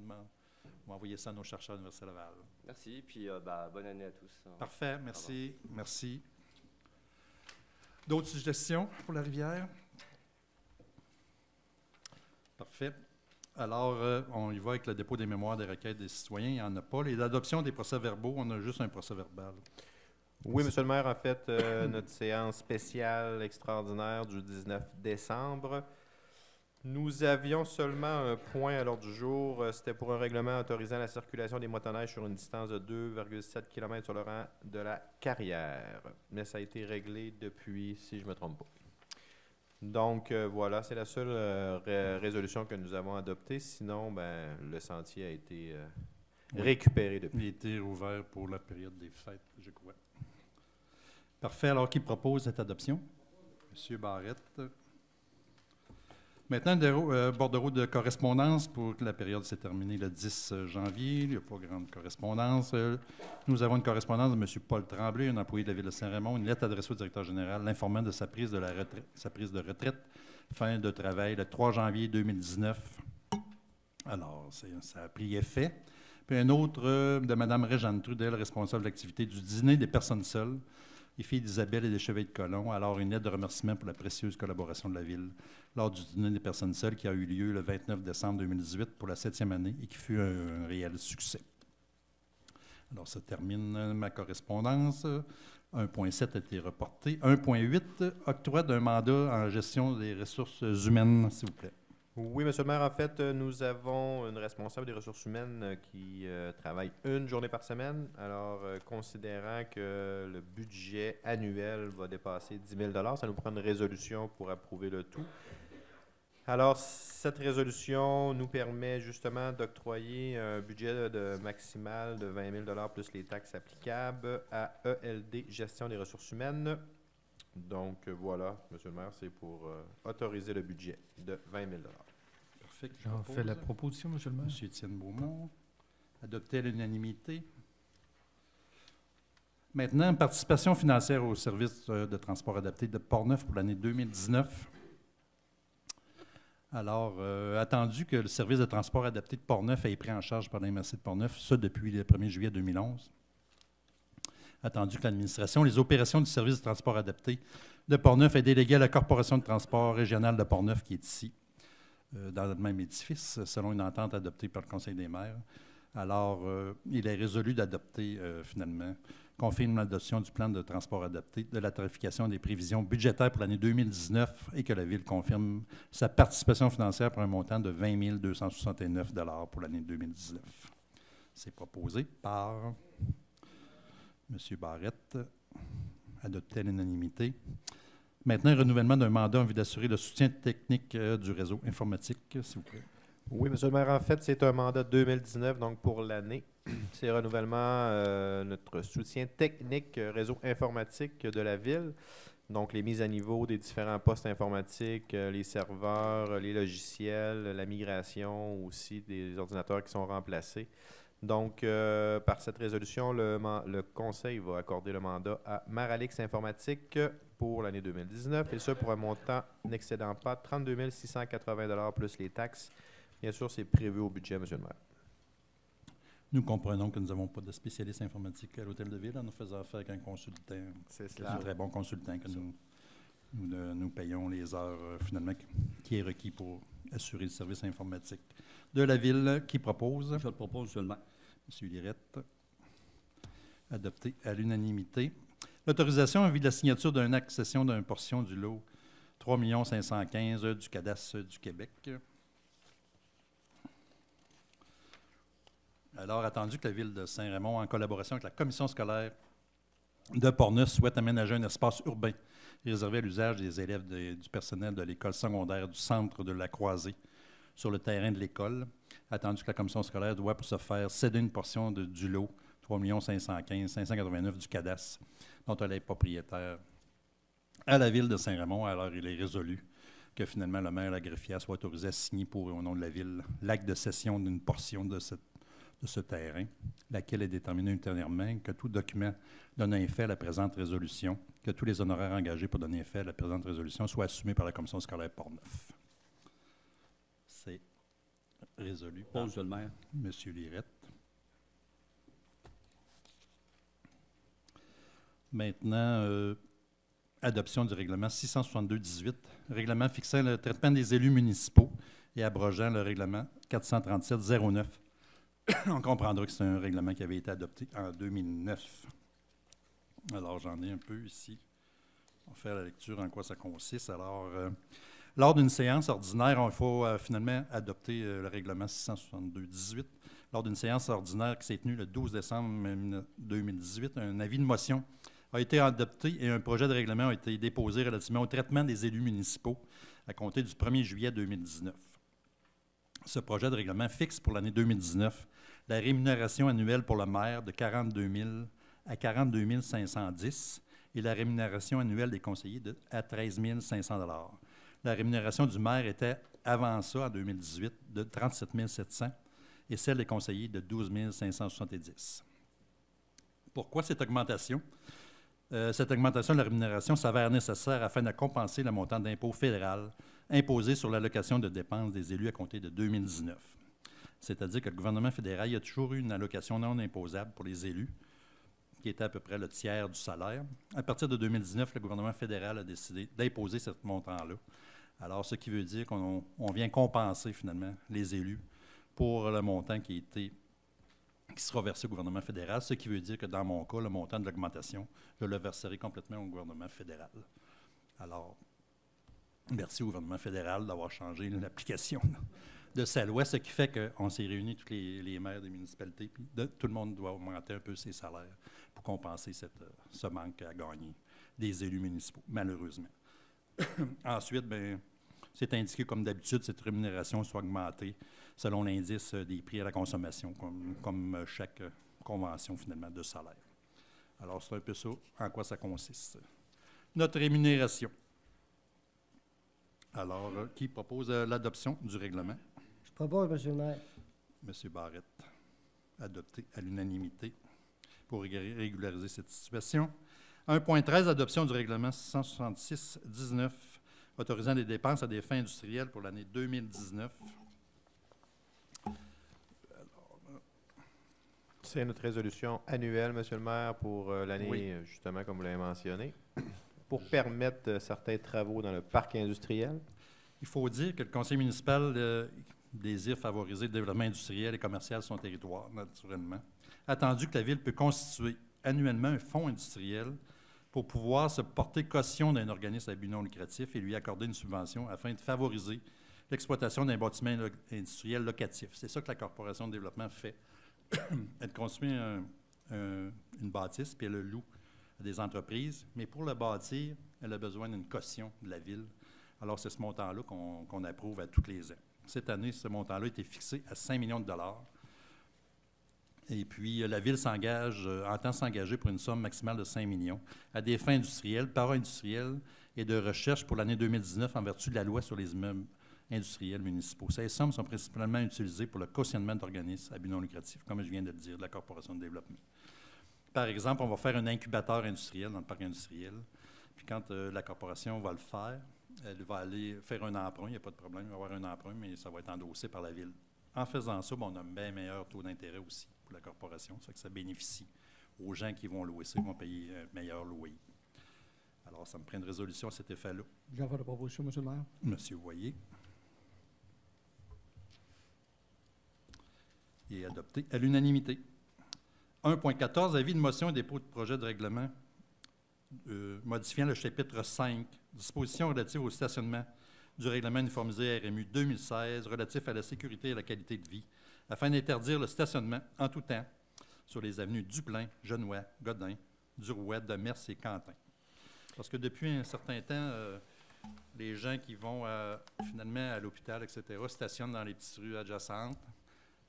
va envoyer ça à nos chercheurs de l'Université Laval. Merci. Puis bonne année à tous. Parfait. Merci. Merci. D'autres suggestions pour la rivière? Parfait. Alors, on y va avec le dépôt des mémoires des requêtes des citoyens. Il n'y en a pas. L'adoption des procès-verbaux, on a juste un procès-verbal. Oui, M. le maire, en fait, notre séance spéciale extraordinaire du 19 décembre, nous avions seulement un point à l'ordre du jour. C'était pour un règlement autorisant la circulation des motoneiges sur une distance de 2,7 km sur le rang de la carrière. Mais ça a été réglé depuis, si je ne me trompe pas. Donc, voilà, c'est la seule résolution que nous avons adoptée. Sinon, ben, le sentier a été récupéré depuis. Il a été rouvert pour la période des fêtes, je crois. Parfait. Alors, qui propose cette adoption? M. Barrette. Maintenant, bordereau de correspondance pour que la période s'est terminée le 10 janvier. Il n'y a pas grande correspondance. Nous avons une correspondance de M. Paul Tremblay, un employé de la Ville de Saint-Raymond, une lettre adressée au directeur général, l'informant de sa prise de retraite, fin de travail le 3 janvier 2019. Alors, ça a pris effet. Puis un autre de Mme Réjeanne Trudel, responsable de l'activité du dîner des personnes seules, et fille d'Isabelle et des Chevaliers de Colomb, alors une lettre de remerciement pour la précieuse collaboration de la Ville lors du dîner des personnes seules qui a eu lieu le 29 décembre 2018 pour la 7e année et qui fut un réel succès. Alors, ça termine ma correspondance. 1.7 a été reporté. 1.8, octroi d'un mandat en gestion des ressources humaines, s'il vous plaît. Oui, Monsieur le maire, en fait, nous avons une responsable des ressources humaines qui travaille une journée par semaine. Alors, considérant que le budget annuel va dépasser 10 000 $, ça nous prend une résolution pour approuver le tout. Alors, cette résolution nous permet justement d'octroyer un budget maximal de 20 000 $ plus les taxes applicables à ELD Gestion des ressources humaines. Donc, voilà, Monsieur le maire, c'est pour autoriser le budget de 20 000 $. Parfait. J'en fais la proposition, Monsieur le maire. M. Étienne Beaumont. Adopté à l'unanimité. Maintenant, participation financière au service de transport adapté de Portneuf pour l'année 2019. Alors, attendu que le service de transport adapté de Portneuf ait pris en charge par la MRC de Portneuf, ça depuis le 1er juillet 2011. Attendu que l'administration, les opérations du service de transport adapté de Portneuf est déléguée à la Corporation de transport régionale de Portneuf, qui est ici, dans le même édifice, selon une entente adoptée par le Conseil des maires. Alors, il est résolu d'adopter, finalement, confirme l'adoption du plan de transport adapté, de la tarification des prévisions budgétaires pour l'année 2019 et que la Ville confirme sa participation financière pour un montant de 20 269 $ pour l'année 2019. C'est proposé par M. Barrette, adopté à l'unanimité. Maintenant, renouvellement d'un mandat en vue d'assurer le soutien technique du réseau informatique, s'il vous plaît. Oui, Monsieur le maire, en fait, c'est un mandat 2019, donc pour l'année. C'est renouvellement notre soutien technique réseau informatique de la Ville. Donc, les mises à niveau des différents postes informatiques, les serveurs, les logiciels, la migration aussi des ordinateurs qui sont remplacés. Donc, par cette résolution, le Conseil va accorder le mandat à Maralix Informatique pour l'année 2019, et ce pour un montant n'excédant pas 32 680 $ plus les taxes. Bien sûr, c'est prévu au budget, Monsieur le maire. Nous comprenons que nous n'avons pas de spécialiste informatique à l'Hôtel de Ville. Nous faisons affaire avec un consultant. C'est cela. Un très bon consultant que nous payons les heures, finalement, qui est requis pour assurer le service informatique de la Ville. Qui propose? Je le propose seulement. M. Lirette. Adopté à l'unanimité. L'autorisation en vue de la signature d'un acte de cession d'une portion du lot 3 515 du cadastre du Québec. Alors, attendu que la Ville de Saint-Raymond, en collaboration avec la commission scolaire de Portneuf, souhaite aménager un espace urbain réservé à l'usage des élèves du personnel de l'école secondaire du centre de la Croisée sur le terrain de l'école, attendu que la commission scolaire doit, pour ce faire, céder une portion du lot 3 515 589 du cadastre dont elle est propriétaire à la Ville de Saint-Raymond. Alors, il est résolu que finalement le maire Lagreffière soit autorisé à signer pour et au nom de la Ville l'acte de cession d'une portion de ce terrain, laquelle est déterminée ultérieurement, que tout document donnant effet à la présente résolution, que tous les honoraires engagés pour donner effet à la présente résolution soient assumés par la commission scolaire Portneuf. C'est résolu par Monsieur le maire. M. Lirette. Maintenant, adoption du règlement 662-18, règlement fixant le traitement des élus municipaux et abrogeant le règlement 437-09. On comprendra que c'est un règlement qui avait été adopté en 2009. Alors, j'en ai un peu ici. On va faire la lecture en quoi ça consiste. Alors, lors d'une séance ordinaire, il faut finalement adopter le règlement 662-18. Lors d'une séance ordinaire qui s'est tenue le 12 décembre 2018, un avis de motion a été adopté et un projet de règlement a été déposé relativement au traitement des élus municipaux à compter du 1er juillet 2019. Ce projet de règlement fixe pour l'année 2019 la rémunération annuelle pour le maire de 42 000 à 42 510 et la rémunération annuelle des conseillers à 13 500 $. La rémunération du maire était, avant ça, en 2018, de 37 700 et celle des conseillers de 12 570. Pourquoi cette augmentation? Cette augmentation de la rémunération s'avère nécessaire afin de compenser le montant d'impôt fédéral imposé sur l'allocation de dépenses des élus à compter de 2019. C'est-à-dire que le gouvernement fédéral, il y a toujours eu une allocation non imposable pour les élus, qui était à peu près le tiers du salaire. À partir de 2019, le gouvernement fédéral a décidé d'imposer ce montant-là. Alors, ce qui veut dire qu'on vient compenser finalement les élus pour le montant qui sera versé au gouvernement fédéral, ce qui veut dire que dans mon cas, le montant de l'augmentation, je le verserai complètement au gouvernement fédéral. Alors, merci au gouvernement fédéral d'avoir changé l'application de sa loi, ce qui fait qu'on s'est réunis, tous les maires des municipalités, puis tout le monde doit augmenter un peu ses salaires pour compenser ce manque à gagner des élus municipaux, malheureusement. Ensuite, bien, c'est indiqué comme d'habitude, cette rémunération soit augmentée selon l'indice des prix à la consommation, comme chaque convention finalement de salaire. Alors, c'est un peu ça, en quoi ça consiste. Notre rémunération. Alors, qui propose l'adoption du règlement? Je propose, M. le maire. M. Barrette, adopté à l'unanimité pour régulariser cette situation. 1.13, adoption du règlement 666-19, autorisant des dépenses à des fins industrielles pour l'année 2019. C'est notre résolution annuelle, M. le maire, pour l'année, Oui. Justement, comme vous l'avez mentionné, pour permettre certains travaux dans le parc industriel. Il faut dire que le conseil municipal désire favoriser le développement industriel et commercial de son territoire, naturellement. Attendu que la Ville peut constituer annuellement un fonds industriel pour pouvoir se porter caution d'un organisme à but non lucratif et lui accorder une subvention afin de favoriser l'exploitation d'un bâtiment industriel locatif. C'est ça que la Corporation de développement fait. Elle construit une bâtisse, puis elle le loue à des entreprises, mais pour le bâtir, elle a besoin d'une caution de la Ville. Alors, c'est ce montant-là qu'on approuve à tous les ans. Cette année, ce montant-là a été fixé à 5 millions de dollars. Et puis, la Ville entend s'engager pour une somme maximale de 5 millions à des fins industrielles, para-industrielles et de recherche pour l'année 2019 en vertu de la loi sur les immeubles industriels municipaux. Ces sommes sont principalement utilisées pour le cautionnement d'organismes à but non lucratif, comme je viens de le dire, de la Corporation de développement. Par exemple, on va faire un incubateur industriel dans le parc industriel. Puis quand la Corporation va le faire, elle va aller faire un emprunt, il n'y a pas de problème, il va y avoir un emprunt, mais ça va être endossé par la Ville. En faisant ça, on a un bien meilleur taux d'intérêt aussi pour la Corporation, ça fait que ça bénéficie aux gens qui vont louer ça, ils vont payer un meilleur loyer. Alors, ça me prend une résolution à cet effet-là. J'en fais la proposition, M. le maire. Monsieur Voyer. Et adopté à l'unanimité. 1.14, avis de motion et dépôt de projet de règlement modifiant le chapitre 5, dispositions relatives au stationnement du règlement uniformisé RMU 2016 relatif à la sécurité et à la qualité de vie, afin d'interdire le stationnement en tout temps sur les avenues Duplain, Genois, Godin, Durouet, Demers et Quentin. Parce que depuis un certain temps, les gens qui vont finalement à l'hôpital, etc., stationnent dans les petites rues adjacentes.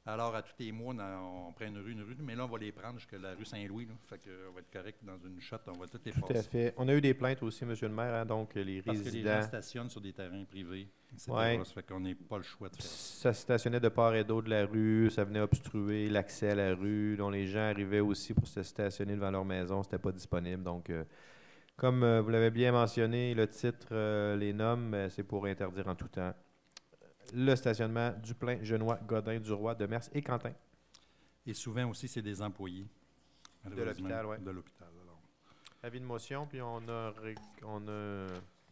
Alors, à tous les mois, on prend une rue, mais là, on va les prendre jusqu'à la rue Saint-Louis. Là. Fait qu'on va être correct dans une shot, on va toutes les passer. Tout à fait. On a eu des plaintes aussi, M. le maire, hein, donc les Parce résidents... que les gens stationnent sur des terrains privés, etc. Ouais. Ça fait qu'on n'a pas le choix de faire ça. Ça stationnait de part et d'autre de la rue, ça venait obstruer l'accès à la rue, dont les gens arrivaient aussi pour se stationner devant leur maison, c'était pas disponible. Donc, comme vous l'avez bien mentionné, le titre les nomme, c'est pour interdire en tout temps le stationnement Duplain, Genois, Godin, Duroy, Demers et Quentin. Et souvent aussi, c'est des employés. De l'hôpital, oui. De l'hôpital, alors. Avis de motion, puis on a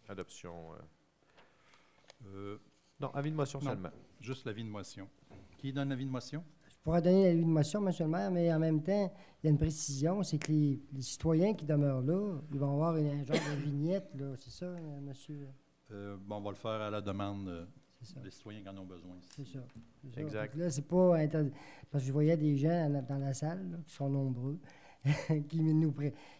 adoption. Non, avis de motion non, seulement. Juste l'avis de motion. Qui donne l'avis de motion? Je pourrais donner l'avis de motion, M. le maire, mais en même temps, il y a une précision, c'est que les citoyens qui demeurent là, ils vont avoir un genre de vignette, là, c'est ça, monsieur? Bon, on va le faire à la demande C'est ça. des citoyens qui en ont besoin. C'est ça. C'est ça. Exact. Fait que là, c'est pas parce que je voyais des gens dans la salle, là, qui sont nombreux,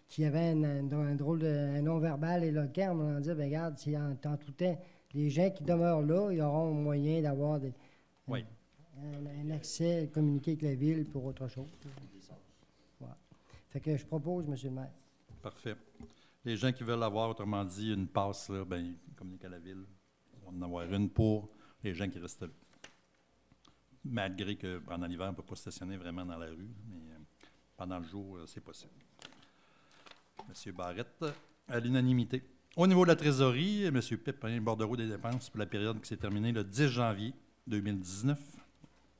qui avaient un drôle de un non-verbal éloquent. On va dire, bien, regarde, c'est en tout temps, les gens qui demeurent là, ils auront moyen d'avoir Oui. un accès, communiquer avec la ville pour autre chose. Ouais. Fait que je propose, M. le maire. Parfait. Les gens qui veulent avoir, autrement dit, une passe, là, ben, ils communiquent à la ville. On va en avoir une pour les gens qui restent là. Malgré que pendant l'hiver, on ne peut pas stationner vraiment dans la rue, mais pendant le jour, c'est possible. M. Barrette, à l'unanimité. Au niveau de la trésorerie, M. Pépin, bordereau des dépenses pour la période qui s'est terminée le 10 janvier 2019.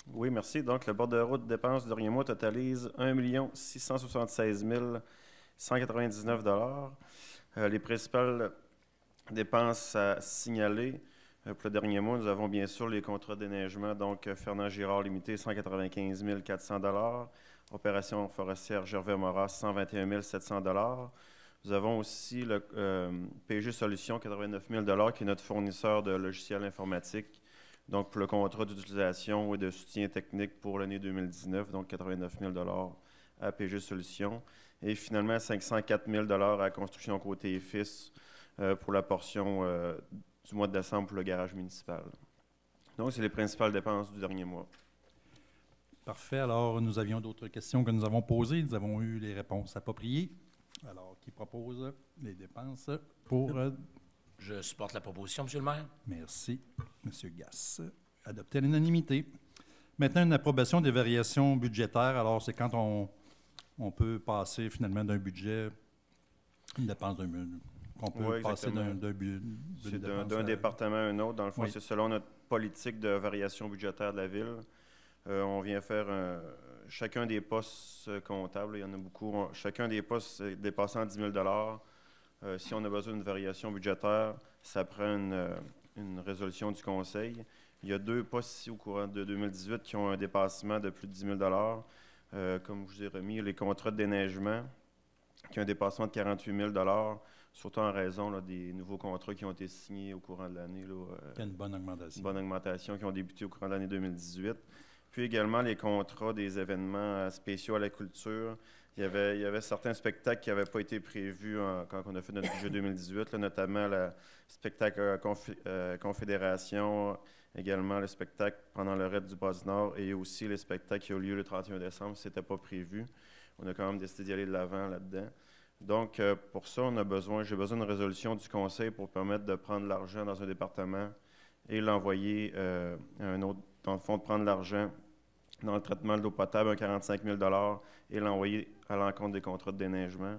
Oui, merci. Donc, le bordereau de dépenses du dernier mois totalise 1 676 199 $. Les principales dépenses à signaler pour le dernier mois, nous avons bien sûr les contrats de déneigement. Donc, Fernand Girard Limité, 195 400 $. Opération forestière Gervais Moras, 121 700 $. Nous avons aussi le PG Solutions, 89 000 $, qui est notre fournisseur de logiciels informatiques. Donc, pour le contrat d'utilisation et de soutien technique pour l'année 2019, donc 89 000 $ à PG Solutions. Et finalement, 504 000 $ à Construction Côté Fils pour la portion du mois de décembre pour le garage municipal. Donc, c'est les principales dépenses du dernier mois. Parfait. Alors, nous avions d'autres questions que nous avons posées. Nous avons eu les réponses appropriées. Alors, qui propose les dépenses pour... Je supporte la proposition, M. le maire. Merci, M. Gass. Adopté à l'unanimité. Maintenant, une approbation des variations budgétaires. Alors, c'est quand on peut passer finalement d'un budget, une dépense qu'on peut passer d'un département à un autre. Dans le fond, c'est selon notre politique de variation budgétaire de la ville. On vient faire chacun des postes comptables. Il y en a beaucoup. Chacun des postes dépassant 10 000 $. Si on a besoin d'une variation budgétaire, ça prend une résolution du conseil. Il y a 2 postes ici au courant de 2018 qui ont un dépassement de plus de 10 000 $. Comme je vous ai remis, les contrats de déneigement qui ont un dépassement de 48 000 $, surtout en raison là, des nouveaux contrats qui ont été signés au courant de l'année. Il y a une bonne augmentation. Une bonne augmentation qui ont débuté au courant de l'année 2018. Puis également les contrats des événements spéciaux à la culture. Il y avait certains spectacles qui n'avaient pas été prévus quand on a fait notre budget 2018, là, notamment le spectacle Confédération, également le spectacle pendant le raid du Bas-du-Nord et aussi les spectacles qui ont lieu le 31 décembre. Ce n'était pas prévu. On a quand même décidé d'y aller de l'avant là-dedans. Donc, pour ça, j'ai besoin d'une résolution du conseil pour permettre de prendre l'argent dans un département et l'envoyer à un autre, dans le fond, de prendre l'argent dans le traitement de l'eau potable, un 45 000 $, et l'envoyer à l'encontre des contrats de déneigement.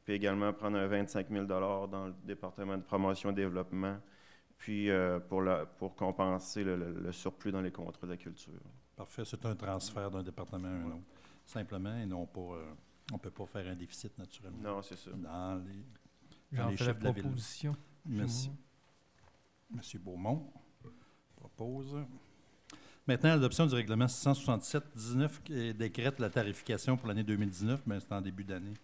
Puis également prendre un 25 000 $ dans le département de promotion et développement, puis pour compenser le surplus dans les contrats de la culture. Parfait. C'est un transfert d'un département à un autre, simplement, et non pas... on ne peut pas faire un déficit, naturellement. Non, c'est ça. Dans les chiffres de la proposition. Merci. Monsieur Beaumont propose. Maintenant, l'adoption du règlement 667-19 qui décrète la tarification pour l'année 2019, mais c'est en début d'année.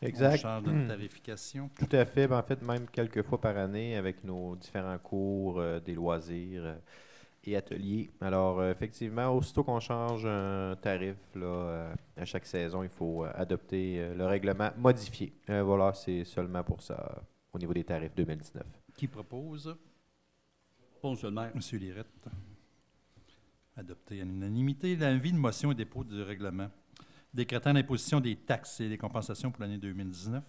Exact. On change de tarification. Tout à fait. En fait, même quelques fois par année avec nos différents cours, des loisirs et ateliers. Alors, effectivement, aussitôt qu'on change un tarif là, à chaque saison, il faut adopter le règlement modifié. Voilà, c'est seulement pour ça au niveau des tarifs 2019. Qui propose? Monsieur le maire. Monsieur Lirette. Adopté à l'unanimité. L'avis de motion et dépôt du règlement décrétant l'imposition des taxes et des compensations pour l'année 2019.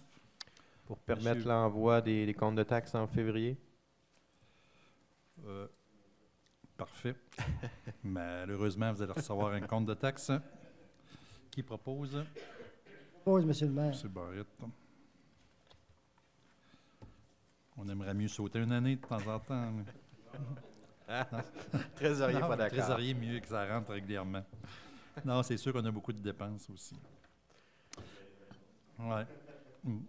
Pour permettre l'envoi des comptes de taxes en février. Parfait. Malheureusement, vous allez recevoir un compte de taxes. Qui propose? Propose, monsieur le maire. Monsieur Barrette. On aimerait mieux sauter une année de temps en temps. Trésorier, pas d'accord. Trésorier, mieux que ça rentre régulièrement. Non, c'est sûr qu'on a beaucoup de dépenses aussi. Oui. Il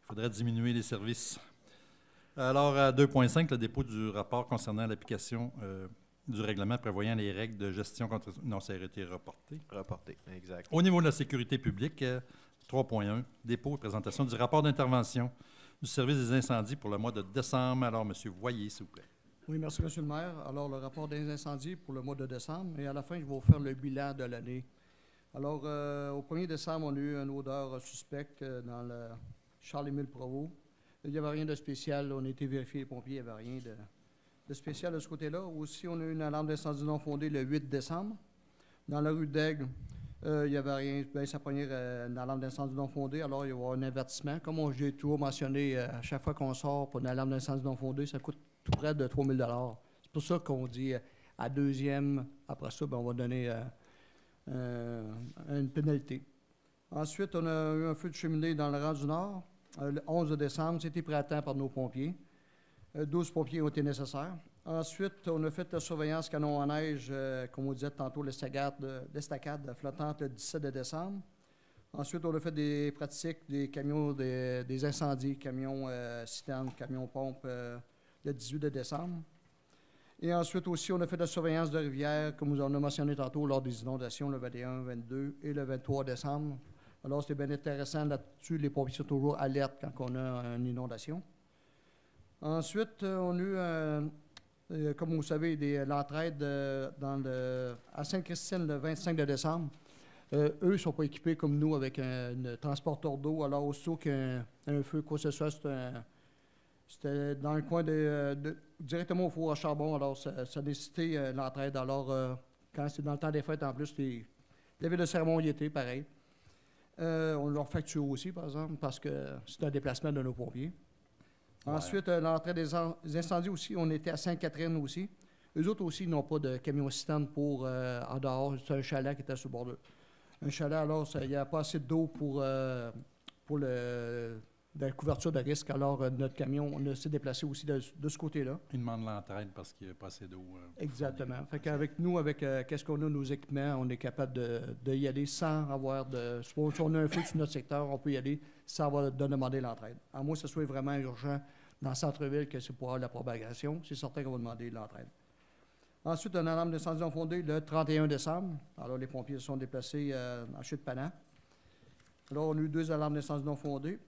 faudrait diminuer les services. Alors, à 2.5, le dépôt du rapport concernant l'application du règlement prévoyant les règles de gestion contre... Non, ça a été reporté. Reporté, exact. Au niveau de la sécurité publique, 3.1, dépôt et présentation du rapport d'intervention du service des incendies pour le mois de décembre. Alors, M. Voyer, s'il vous plaît. Oui, merci, M. le maire. Alors, le rapport des incendies pour le mois de décembre. Et à la fin, je vais vous faire le bilan de l'année. Alors, au 1er décembre, on a eu une odeur suspecte dans le Charles-Émile Provost. Il n'y avait rien de spécial. On a été vérifié, les pompiers, il n'y avait rien de spécial de ce côté-là. Aussi, on a eu une alarme d'incendie non fondée le 8 décembre. Dans la rue d'Aigle, il n'y avait rien. Bien, ça prenait une alarme d'incendie non fondée. Alors, il y aura un avertissement. Comme j'ai toujours mentionné, à chaque fois qu'on sort pour une alarme d'incendie non fondée, ça coûte tout près de 3 000 $. C'est pour ça qu'on dit à deuxième, après ça, bien, on va donner une pénalité. Ensuite, on a eu un feu de cheminée dans le rang du Nord. Le 11 décembre, c'était pris à temps par nos pompiers. 12 pompiers ont été nécessaires. Ensuite, on a fait la surveillance canon à neige, comme on disait tantôt, l'estacade flottante le 17 de décembre. Ensuite, on a fait des pratiques des camions, des incendies, camions citernes, camions pompes, le 18 de décembre. Et ensuite aussi, on a fait de la surveillance de rivière, comme on a mentionné tantôt, lors des inondations, le 21, 22 et le 23 décembre. Alors, c'était bien intéressant là-dessus. Les pompiers sont toujours alertes quand on a une inondation. Ensuite, on a eu, comme vous savez, l'entraide à Sainte-Christine le 25 de décembre. Eux ne sont pas équipés comme nous avec un transporteur d'eau. Alors, aussitôt qu'un feu, quoi que ce soit, c'était dans le coin directement au four à charbon. Alors, ça nécessitait l'entraide. Alors, quand c'est dans le temps des fêtes, en plus, les villes de Sermon y étaient, pareil. On leur facture aussi, par exemple, parce que c'est un déplacement de nos pompiers. Ouais. Ensuite, l'entrée des incendies aussi, on était à Sainte-Catherine aussi. Eux autres aussi n'ont pas de camion-citerne pour en dehors. C'est un chalet qui était sur le bord de... Un chalet, alors, il n'y a pas assez d'eau pour la couverture de risque. Alors, notre camion, on s'est déplacé aussi de ce côté-là. Ils demandent l'entraide parce qu'il n'y a pas assez d'eau. Exactement. Fait qu'avec nous, avec qu'est-ce qu'on a, nos équipements, on est capable de y aller sans avoir de... Si on a un feu sur notre secteur, on peut y aller sans avoir de demander l'entraide. À moins que ce soit vraiment urgent dans le centre-ville, que c'est pour avoir la propagation, c'est certain qu'on va demander l'entraide. Ensuite, un alarme d'incendie non fondé le 31 décembre. Alors, les pompiers se sont déplacés en Chute-Panan. Alors, on a eu 2 alarmes d'incendie non fondées.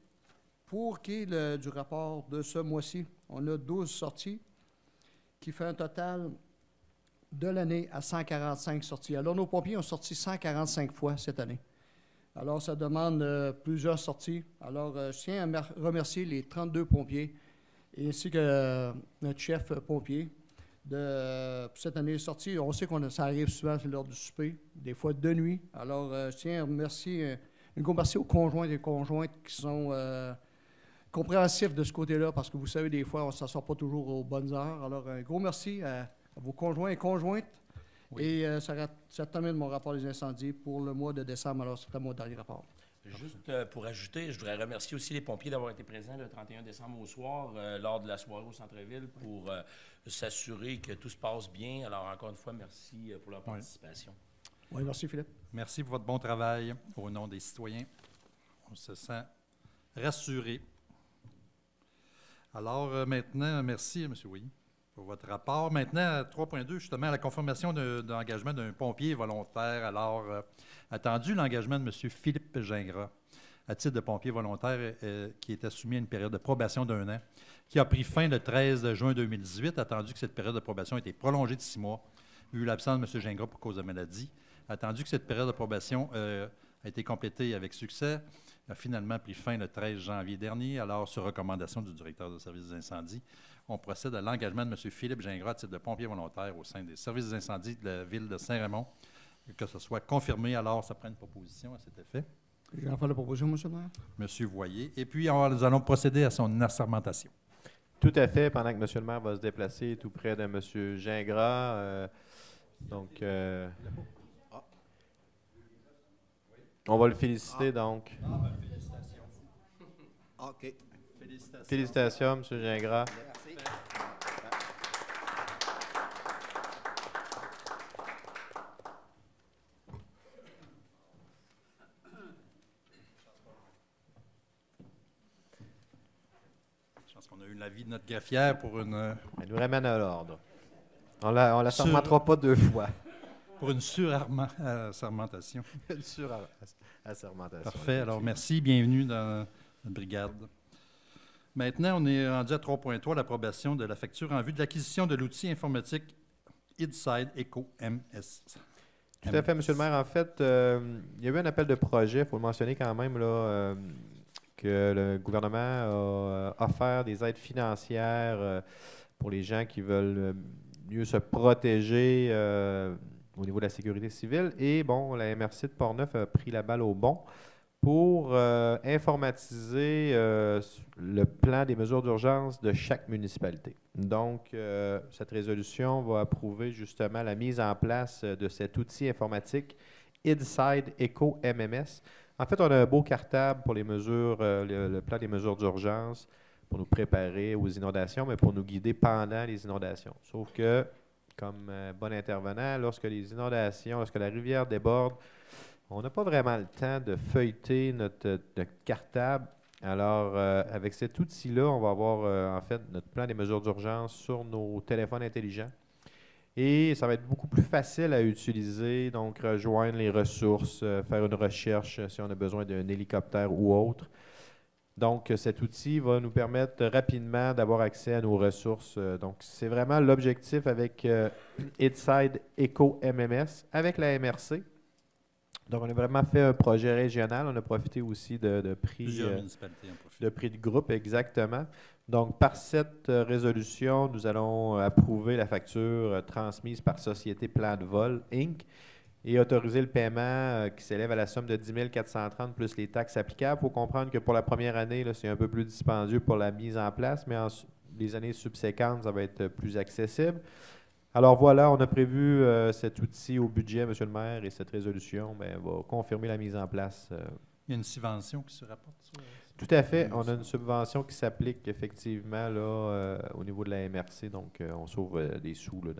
Pour qu'il y ait du rapport de ce mois-ci, on a 12 sorties, qui fait un total de l'année à 145 sorties. Alors, nos pompiers ont sorti 145 fois cette année. Alors, ça demande plusieurs sorties. Alors, je tiens à remercier les 32 pompiers, ainsi que notre chef pompier, pour cette année de sortie. On sait que ça arrive souvent, c'est l'heure du souper, des fois de nuit. Alors, je tiens à remercier, un gros merci aux conjoints et conjointes qui sont compréhensifs de ce côté-là, parce que vous savez, des fois, on ne s'en sort pas toujours aux bonnes heures. Alors, un gros merci à vos conjoints et conjointes. Oui. Et ça termine mon rapport des incendies pour le mois de décembre. Alors, c'était mon dernier rapport. Juste pour ajouter, je voudrais remercier aussi les pompiers d'avoir été présents le 31 décembre au soir, lors de la soirée au centre-ville, pour s'assurer que tout se passe bien. Alors, encore une fois, merci pour leur participation. Oui, merci Philippe. Merci pour votre bon travail au nom des citoyens. On se sent rassuré. Alors, maintenant, merci, M. Ouilly, pour votre rapport. Maintenant, à 3.2, justement, la confirmation d'engagement d'un pompier volontaire. Alors, attendu l'engagement de M. Philippe Gingras, à titre de pompier volontaire, qui était soumis à une période de probation d'1 an, qui a pris fin le 13 juin 2018, attendu que cette période de probation a été prolongée de 6 mois, vu l'absence de M. Gingras pour cause de maladie. Attendu que cette période de probation a été complétée avec succès, a finalement pris fin le 13 janvier dernier. Alors, sur recommandation du directeur du service des incendies, on procède à l'engagement de M. Philippe Gingras à titre de pompier volontaire au sein des services des incendies de la ville de Saint-Raymond. Que ce soit confirmé, alors ça prend une proposition à cet effet. Je vais en faire la proposition, M. le maire. M. Voyer. Et puis, nous allons procéder à son assermentation. Tout à fait, pendant que M. le maire va se déplacer tout près de M. Gingras. On va le féliciter, donc. Félicitations. OK. Félicitations, M. Gingras. Merci. Je pense qu'on a eu l'avis de notre greffière pour une... Elle nous ramène à l'ordre. On la sermentera pas 2 fois. Pour une sur-assermentation. Une sur-assermentation. Parfait. Alors, merci. Bienvenue dans notre brigade. Maintenant, on est rendu à 3.3, l'approbation de la facture en vue de l'acquisition de l'outil informatique Inside Eco MS. Tout à fait, M. le maire. En fait, il y a eu un appel de projet, il faut le mentionner quand même, là, que le gouvernement a offert des aides financières pour les gens qui veulent mieux se protéger au niveau de la sécurité civile. Et bon, la MRC de Portneuf a pris la balle au bon pour informatiser le plan des mesures d'urgence de chaque municipalité. Donc, cette résolution va approuver justement la mise en place de cet outil informatique Inside Eco MMS. En fait, on a un beau cartable pour les mesures, le plan des mesures d'urgence pour nous préparer aux inondations, mais pour nous guider pendant les inondations. Sauf que, comme bon intervenant, lorsque la rivière déborde, on n'a pas vraiment le temps de feuilleter notre cartable. Alors, avec cet outil-là, on va avoir en fait notre plan des mesures d'urgence sur nos téléphones intelligents. Et ça va être beaucoup plus facile à utiliser, donc rejoindre les ressources, faire une recherche si on a besoin d'un hélicoptère ou autre. Donc, cet outil va nous permettre rapidement d'avoir accès à nos ressources. Donc, c'est vraiment l'objectif avec Inside Eco MMS, avec la MRC. Donc, on a vraiment fait un projet régional. On a profité aussi de prix, Plusieurs municipalités en profitent. de prix de groupe, exactement. Donc, par cette résolution, nous allons approuver la facture transmise par Société Plan de Vol, Inc., et autoriser le paiement qui s'élève à la somme de 10 430 plus les taxes applicables. Il faut comprendre que pour la première année, c'est un peu plus dispendieux pour la mise en place, mais les années subséquentes, ça va être plus accessible. Alors voilà, on a prévu cet outil au budget, M. le maire, et cette résolution va confirmer la mise en place. Il y a une subvention qui se rapporte sur Tout à fait. On a une subvention qui s'applique effectivement là, au niveau de la MRC, donc on sauve des sous là,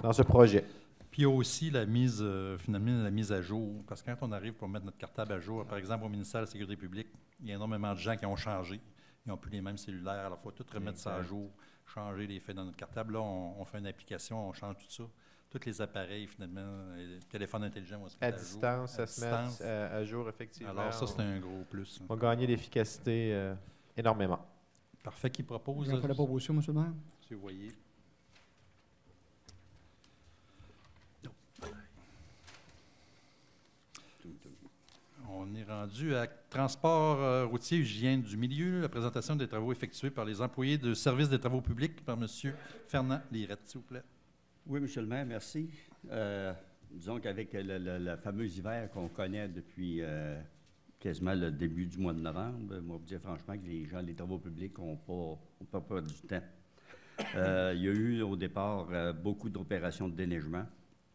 dans ce projet. Puis il y a aussi la mise, finalement, la mise à jour. Parce que quand on arrive pour mettre notre cartable à jour, par exemple, au ministère de la Sécurité publique, il y a énormément de gens qui ont changé. Ils n'ont plus les mêmes cellulaires. Alors, il faut tout remettre ça à jour, changer les faits dans notre cartable. Là, on fait une application, on change tout ça. Tous les appareils, finalement, les téléphones intelligents vont se mettre à jour. Distance, ça se met à jour, effectivement. Alors, ça, c'est un gros plus. On va gagner d'efficacité énormément. Parfait. Qui propose? J'en fais la proposition, M. le maire. M. Voyer. On est rendu à transport routier, hygiène du milieu, la présentation des travaux effectués par les employés du service des travaux publics par M. Fernand Lirette, s'il vous plaît. Oui, M. le maire, merci. Disons qu'avec le fameux hiver qu'on connaît depuis quasiment le début du mois de novembre, moi, je vous dire franchement que les gens des travaux publics n'ont pas perdu du temps. Il y a eu au départ beaucoup d'opérations de déneigement,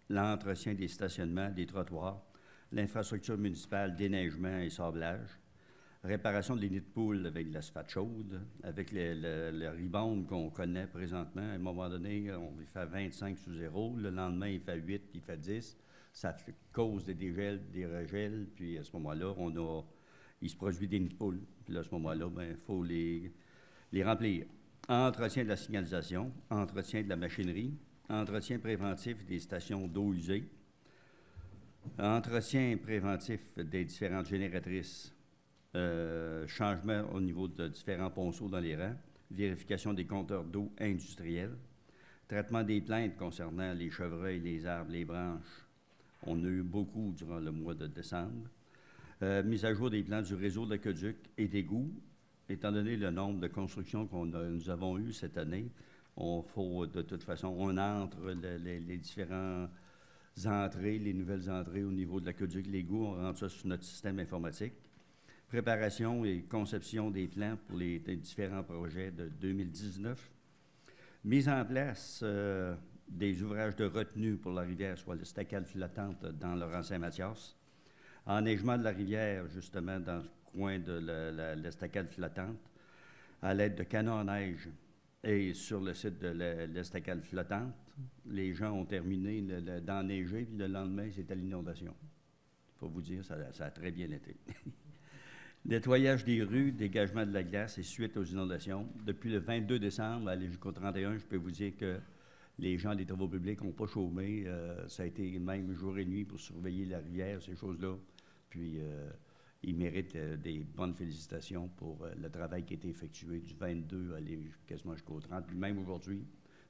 l'entretien des stationnements, des trottoirs, l'infrastructure municipale, déneigement et sablage, réparation des nids de poules avec de l'asphalte chaude, avec le rebound qu'on connaît présentement. À un moment donné, il fait 25 sous zéro, le lendemain, il fait 8, il fait 10. Ça cause des dégels, des regels, puis à ce moment-là, il se produit des nids de poules. Puis là, à ce moment-là, il faut les remplir. Entretien de la signalisation, entretien de la machinerie, entretien préventif des stations d'eau usée, entretien préventif des différentes génératrices, changement au niveau de différents ponceaux dans les rangs, vérification des compteurs d'eau industriels, traitement des plaintes concernant les chevreuils, les arbres, les branches. On a eu beaucoup durant le mois de décembre. Mise à jour des plans du réseau d'aqueduc et d'égouts. Étant donné le nombre de constructions nous avons eues cette année, de toute façon, on entre les différents entrées, les nouvelles entrées au niveau de l'aqueduc, l'égout, on rentre ça sur notre système informatique. Préparation et conception des plans pour les différents projets de 2019. Mise en place des ouvrages de retenue pour la rivière, soit l'estacade flottante dans Laurent-Saint-Mathias. Enneigement de la rivière, justement, dans le coin de l'estacade flottante, à l'aide de canons à neige. Et sur le site de l'estacade flottante, les gens ont terminé d'enneiger, puis le lendemain, c'était l'inondation. Pour vous dire, ça a très bien été. Nettoyage des rues, dégagement de la glace et suite aux inondations. Depuis le 22 décembre, aller jusqu'au 31, je peux vous dire que les gens des travaux publics n'ont pas chômé. Ça a été même jour et nuit pour surveiller la rivière, ces choses-là. Puis, ils méritent des bonnes félicitations pour le travail qui a été effectué du 22 à aller quasiment jusqu'au 30. Puis même aujourd'hui,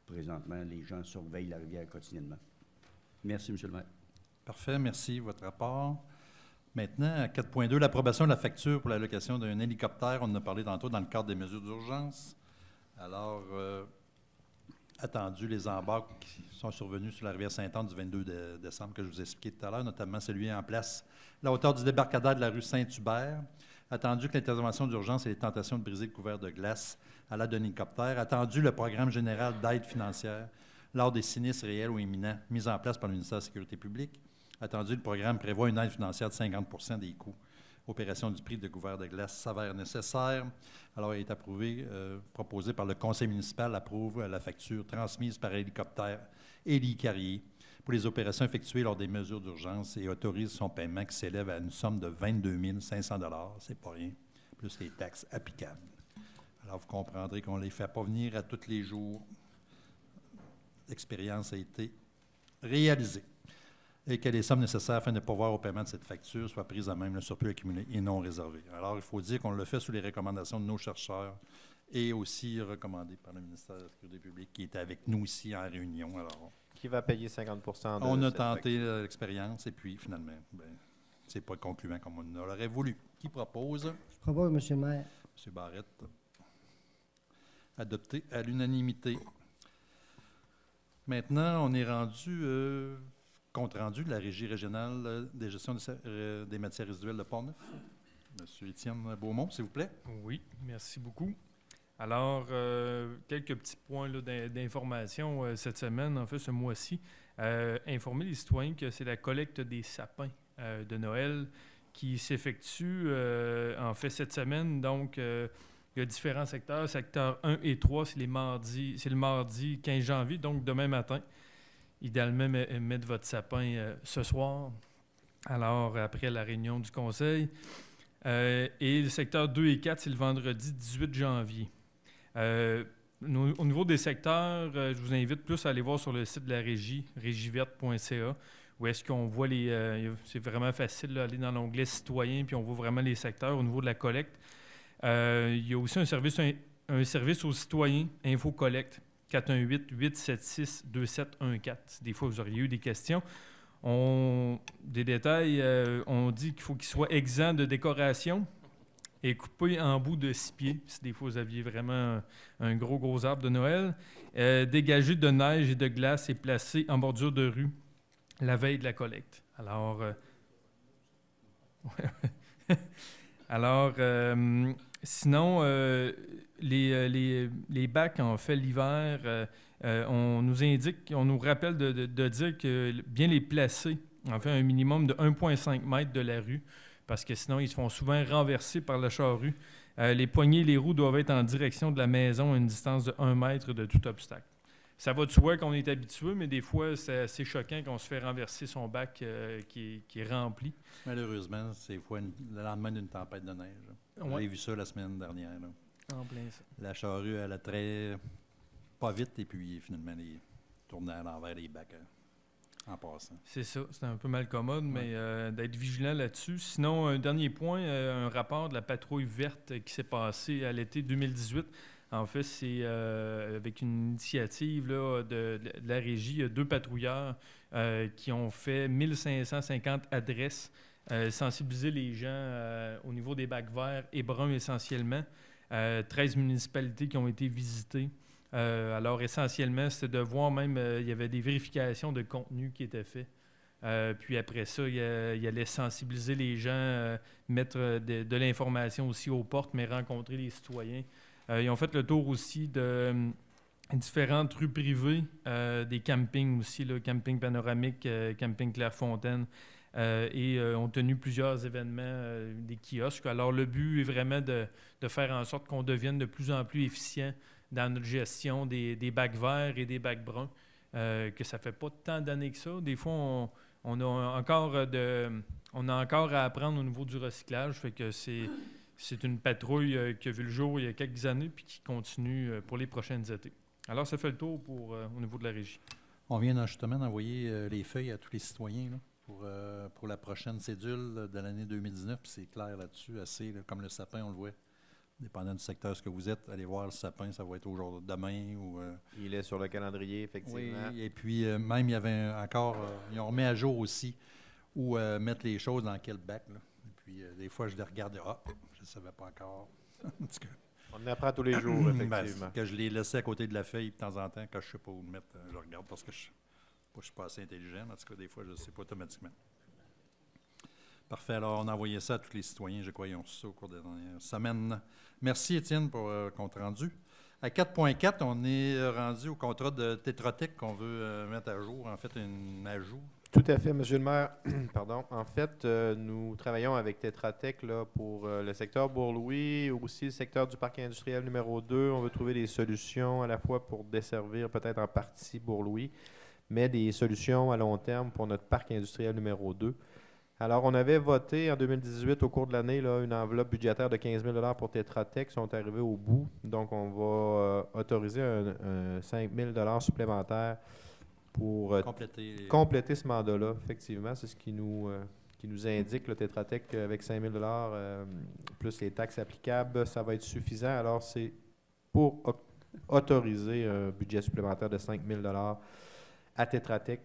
présentement, les gens surveillent la rivière quotidiennement. Merci, M. le maire. Parfait, merci. Votre rapport. Maintenant, à 4.2, l'approbation de la facture pour la location d'un hélicoptère. On en a parlé tantôt dans le cadre des mesures d'urgence. Alors, attendu les embarques qui sont survenus sur la rivière Sainte-Anne du 22 décembre que je vous ai expliqué tout à l'heure, notamment celui en place à la hauteur du débarcadère de la rue Saint-Hubert. Attendu que l'intervention d'urgence et les tentations de briser le couvert de glace à l'aide d'un hélicoptère. Attendu le programme général d'aide financière lors des sinistres réels ou imminents mis en place par le ministère de la Sécurité publique. Attendu, le programme prévoit une aide financière de 50 % des coûts opération du prix de couvert de glace s'avère nécessaire. Alors, il est approuvé, proposé par le conseil municipal, approuve la facture transmise par hélicoptère Hélicarrier pour les opérations effectuées lors des mesures d'urgence et autorise son paiement qui s'élève à une somme de 22 500 $, c'est pas rien, plus les taxes applicables. Alors, vous comprendrez qu'on ne les fait pas venir à tous les jours. L'expérience a été réalisée et que les sommes nécessaires afin de pourvoir au paiement de cette facture soient prises à même le surplus accumulé et non réservé. Alors, il faut dire qu'on le fait sous les recommandations de nos chercheurs et aussi recommandé par le ministère de la Sécurité publique qui était avec nous ici en réunion. Alors, qui va payer 50 de on a cette tenté facture. l'expérience et puis finalement, c'est pas concluant comme on l'aurait voulu. Qui propose? Je propose, M. le maire. M. Barrette. Adopté à l'unanimité. Maintenant, on est rendu compte rendu de la Régie régionale des gestions des matières résiduelles de Port-Neuf. M. Étienne Beaumont, s'il vous plaît. Oui, merci beaucoup. Alors, quelques petits points là, d'information cette semaine, en fait, ce mois-ci. Informer les citoyens que c'est la collecte des sapins de Noël qui s'effectue, en fait, cette semaine. Donc, il y a différents secteurs. Secteur 1 et 3, c'est le mardi 15 janvier, donc demain matin. Idéalement, mettre votre sapin ce soir, alors après la réunion du conseil. Et le secteur 2 et 4, c'est le vendredi 18 janvier. Au niveau des secteurs, je vous invite plus à aller voir sur le site de la régie, régieverte.ca, où est-ce qu'on voit c'est vraiment facile d'aller dans l'onglet citoyen, puis on voit vraiment les secteurs au niveau de la collecte. Il y a aussi un service aux citoyens, InfoCollect, 418-876-2714. Des fois, vous auriez eu des questions. Des détails, on dit qu'il faut qu'il soit exempt de décoration et coupé en bout de 6 pieds, si des fois vous aviez vraiment un gros arbre de Noël. Dégagé de neige et de glace et placé en bordure de rue la veille de la collecte. Alors, sinon, les bacs, en fait, l'hiver, on nous rappelle de dire que bien les placer, en fait, un minimum de 1,5 mètre de la rue, parce que sinon, ils se font souvent renverser par la charrue. Les poignées et les roues doivent être en direction de la maison à une distance de 1 mètre de tout obstacle. Ça va de soi qu'on est habitué, mais des fois, c'est assez choquant qu'on se fait renverser son bac qui est rempli. Malheureusement, c'est le lendemain d'une tempête de neige. Ouais. J'ai vu ça la semaine dernière. Là. En plein ça. La charrue, elle a très pas vite et puis finalement, elle tournait à l'envers les bacs en passant. C'est ça. C'est un peu mal commode, mais d'être vigilant là-dessus. Sinon, un dernier point, un rapport de la patrouille verte qui s'est passé à l'été 2018. En fait, c'est avec une initiative là, de la régie, il y a 2 patrouilleurs qui ont fait 1550 adresses, sensibiliser les gens au niveau des bacs verts et bruns essentiellement. 13 municipalités qui ont été visitées. Alors, essentiellement, c'était de voir même, il y avait des vérifications de contenu qui étaient faites. Puis après ça, il allait sensibiliser les gens, mettre de l'information aussi aux portes, mais rencontrer les citoyens. Ils ont fait le tour aussi de différentes rues privées, des campings aussi, là, camping panoramique, camping Clairefontaine, et ont tenu plusieurs événements, des kiosques. Alors, le but est vraiment de faire en sorte qu'on devienne de plus en plus efficient dans notre gestion des bacs verts et des bacs bruns, que ça fait pas tant d'années que ça. Des fois, on a encore à apprendre au niveau du recyclage, fait que c'est une patrouille qui a vu le jour il y a quelques années puis qui continue pour les prochaines étés. Alors, ça fait le tour au niveau de la régie. On vient justement d'envoyer les feuilles à tous les citoyens là, pour la prochaine cédule de l'année 2019. Puis c'est clair là-dessus, assez là, comme le sapin, on le voit. Dépendant du secteur ce que vous êtes, allez voir le sapin, ça va être aujourd'hui, demain. Il est sur le calendrier, effectivement. Oui, et puis même, il y avait ils ont remis à jour aussi où mettre les choses dans quel bac. Là. Et puis des fois, je les regardais, je ne savais pas encore. On apprend tous les jours, effectivement. Que je les laissais à côté de la feuille de temps en temps, quand je ne sais pas où le mettre, je regarde parce que je ne suis pas assez intelligent. En tout cas, des fois, je ne sais pas automatiquement. Parfait. Alors, on a envoyé ça à tous les citoyens. Je crois qu'ils ont reçu ça au cours des dernières semaines. Merci, Étienne, pour le compte rendu. À 4.4, on est rendu au contrat de Tétra Tech qu'on veut mettre à jour. En fait, un ajout Tout à fait, Monsieur le maire. Pardon. En fait, nous travaillons avec Tetra Tech là, pour le secteur Bourg-Louis, aussi le secteur du parc industriel numéro 2. On veut trouver des solutions à la fois pour desservir peut-être en partie Bourg-Louis, mais des solutions à long terme pour notre parc industriel numéro 2. Alors, on avait voté en 2018, au cours de l'année, là, une enveloppe budgétaire de 15 000 $ pour Tetra Tech. Ils sont arrivés au bout. Donc, on va autoriser un 5 000 $ supplémentaire pour compléter ce mandat-là. Effectivement, c'est ce qui nous indique, le Tetra Tech, avec 5 000 $ plus les taxes applicables, ça va être suffisant. Alors, c'est pour autoriser un budget supplémentaire de 5 000 $ à Tetra Tech.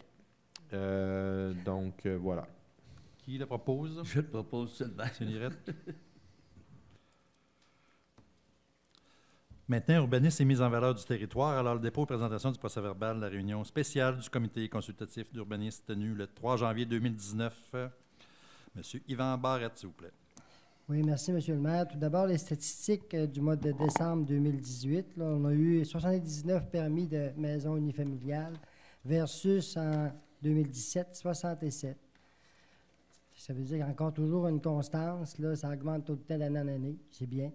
Donc, voilà. Qui le propose? Je le propose seulement. M. Lirette. Maintenant, urbanisme et mise en valeur du territoire. Alors, le dépôt et présentation du procès-verbal de la réunion spéciale du comité consultatif d'urbanisme tenue le 3 janvier 2019. M. Yvan Barrette, s'il vous plaît. Oui, merci, M. le maire. Tout d'abord, les statistiques du mois de décembre 2018. Là, on a eu 79 permis de maisons unifamiliales versus en 2017, 67. Ça veut dire qu'il y a encore toujours une constance. Là, ça augmente tout le temps d'année en année. C'est bien.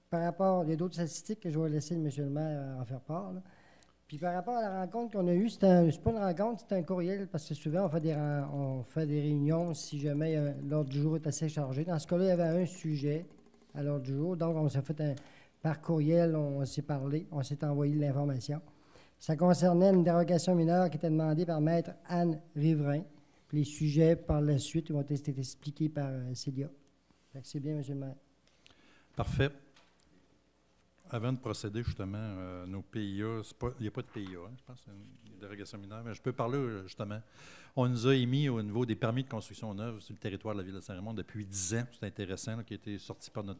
Par rapport, il y a d'autres statistiques que je vais laisser M. le maire en faire part. Là. Puis par rapport à la rencontre qu'on a eue, c'est pas une rencontre, c'est un courriel, parce que souvent, on fait des réunions si jamais l'ordre du jour est assez chargé. Dans ce cas-là, il y avait un sujet à l'ordre du jour. Donc, on s'est fait par courriel, on s'est parlé, on s'est envoyé de l'information. Ça concernait une dérogation mineure qui était demandée par Maître Anne Riverain. Puis les sujets, par la suite, vont être expliqués par Célia. C'est bien, M. le maire. Parfait. Avant de procéder, justement, nos PIA, il n'y a pas de PIA, hein, je pense, c'est une dérogation mineure, mais je peux parler, justement. On nous a émis au niveau des permis de construction neuve sur le territoire de la ville de Saint-Raymond depuis 10 ans. C'est intéressant, là, qui a été sorti par notre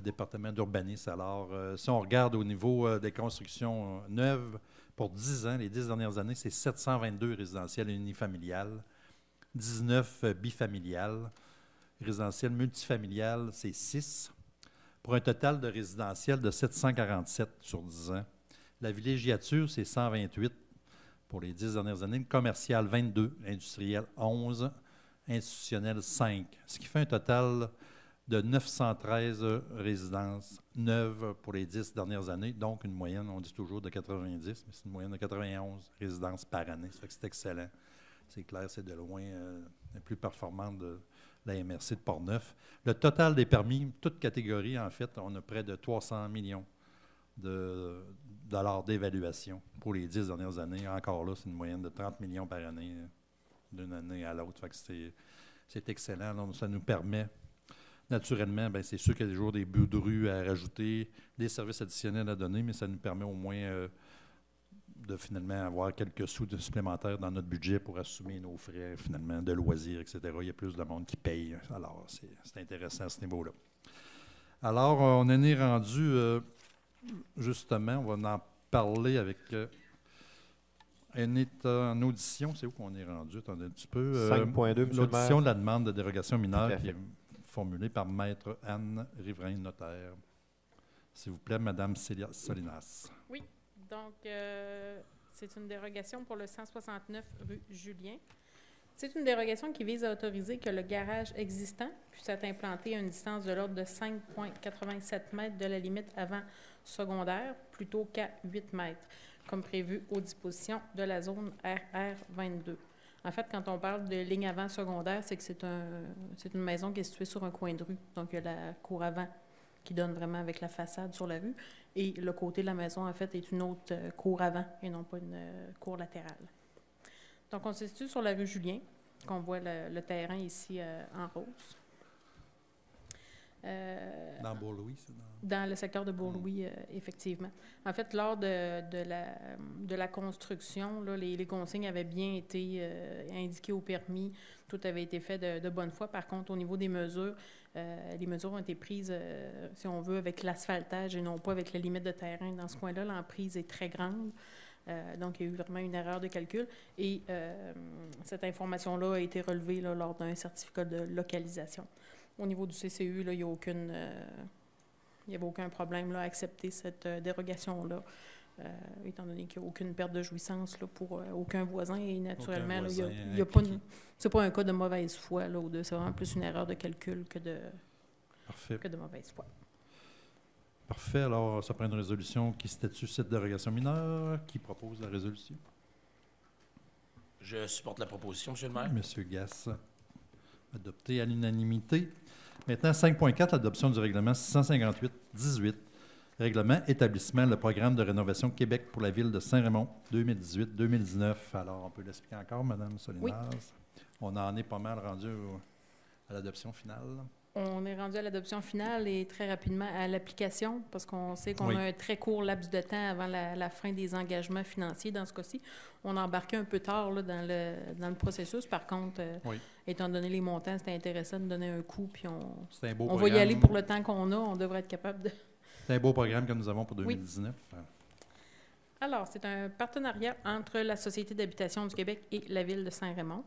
département d'urbanisme. Alors, si on regarde au niveau des constructions neuves, pour 10 ans, les 10 dernières années, c'est 722 résidentielles unifamiliales, 19 bifamiliales, résidentielles multifamiliales, c'est 6, pour un total de résidentiels de 747 sur 10 ans. La villégiature, c'est 128 pour les 10 dernières années, le commercial 22, l'industriel 11, institutionnel 5, ce qui fait un total de 913 résidences neuves pour les 10 dernières années, donc une moyenne, on dit toujours de 90, mais c'est une moyenne de 91 résidences par année. Ça fait que c'est excellent. C'est clair, c'est de loin la plus performante de la MRC de Portneuf. Le total des permis, toutes catégories, en fait, on a près de 300 millions de dollars d'évaluation pour les 10 dernières années. Encore là, c'est une moyenne de 30 millions par année, d'une année à l'autre. Fait que c'est excellent. Donc, ça nous permet, naturellement, bien, c'est sûr qu'il y a toujours des bouts de rue à rajouter, des services additionnels à donner, mais ça nous permet au moins de finalement avoir quelques sous supplémentaires dans notre budget pour assumer nos frais, finalement, de loisirs, etc. Il y a plus de monde qui paye. Alors, c'est intéressant à ce niveau-là. Alors, on en est rendu, justement, on va en parler avec... on est en audition. C'est où qu'on est rendu? Attendez un petit peu. 5.2, M. L'audition de la demande de dérogation mineure qui est formulée par Maître Anne Riverain, notaire. S'il vous plaît, Mme Célia Solinas. Oui. Donc, c'est une dérogation pour le 169 rue Julien. C'est une dérogation qui vise à autoriser que le garage existant puisse être implanté à une distance de l'ordre de 5,87 mètres de la limite avant secondaire, plutôt qu'à 8 mètres, comme prévu aux dispositions de la zone RR22. En fait, quand on parle de ligne avant secondaire, c'est que c'est une maison qui est située sur un coin de rue. Donc, il y a la cour avant qui donne vraiment avec la façade sur la rue. Et le côté de la maison, en fait, est une autre cour avant et non pas une cour latérale. Donc, on se situe sur la rue Julien, qu'on voit le terrain ici en rose. Dans Bourg-Louis, c'est dans le secteur de Bourg-Louis, effectivement. En fait, lors de la construction, là, les consignes avaient bien été indiquées au permis. Tout avait été fait de bonne foi. Par contre, au niveau des mesures, les mesures ont été prises, si on veut, avec l'asphaltage et non pas avec la limite de terrain. Dans ce coin-là, l'emprise est très grande. Donc, il y a eu vraiment une erreur de calcul. Et cette information-là a été relevée là, lors d'un certificat de localisation. Au niveau du CCU, là, il n'y avait aucun problème là, à accepter cette dérogation-là étant donné qu'il n'y a aucune perte de jouissance là, pour aucun voisin. Et naturellement, Aucun voisin il y a pas c'est pas un cas de mauvaise foi, là, c'est vraiment plus une erreur de calcul que de mauvaise foi. Parfait. Alors, ça prend une résolution qui statue cette dérogation mineure. Qui propose la résolution? Je supporte la proposition, M. le maire. M. Gass. Adopté à l'unanimité. Maintenant, 5.4, l'adoption du règlement 658-18. Règlement établissement le programme de rénovation Québec pour la ville de Saint-Raymond 2018-2019. Alors, on peut l'expliquer encore, Mme Solinas? Oui. On en est pas mal rendu à l'adoption finale. On est rendu à l'adoption finale et très rapidement à l'application parce qu'on sait qu'on Oui. a un très court laps de temps avant la fin des engagements financiers. Dans ce cas-ci, on a embarqué un peu tard là, dans le processus. Par contre, Oui. étant donné les montants, c'était intéressant de donner un coup. Puis C'est un beau on va y programme. aller pour le temps qu'on a. On devrait être capable de... C'est un beau programme que nous avons pour 2019. Alors, c'est un partenariat entre la Société d'habitation du Québec et la Ville de Saint-Raymond.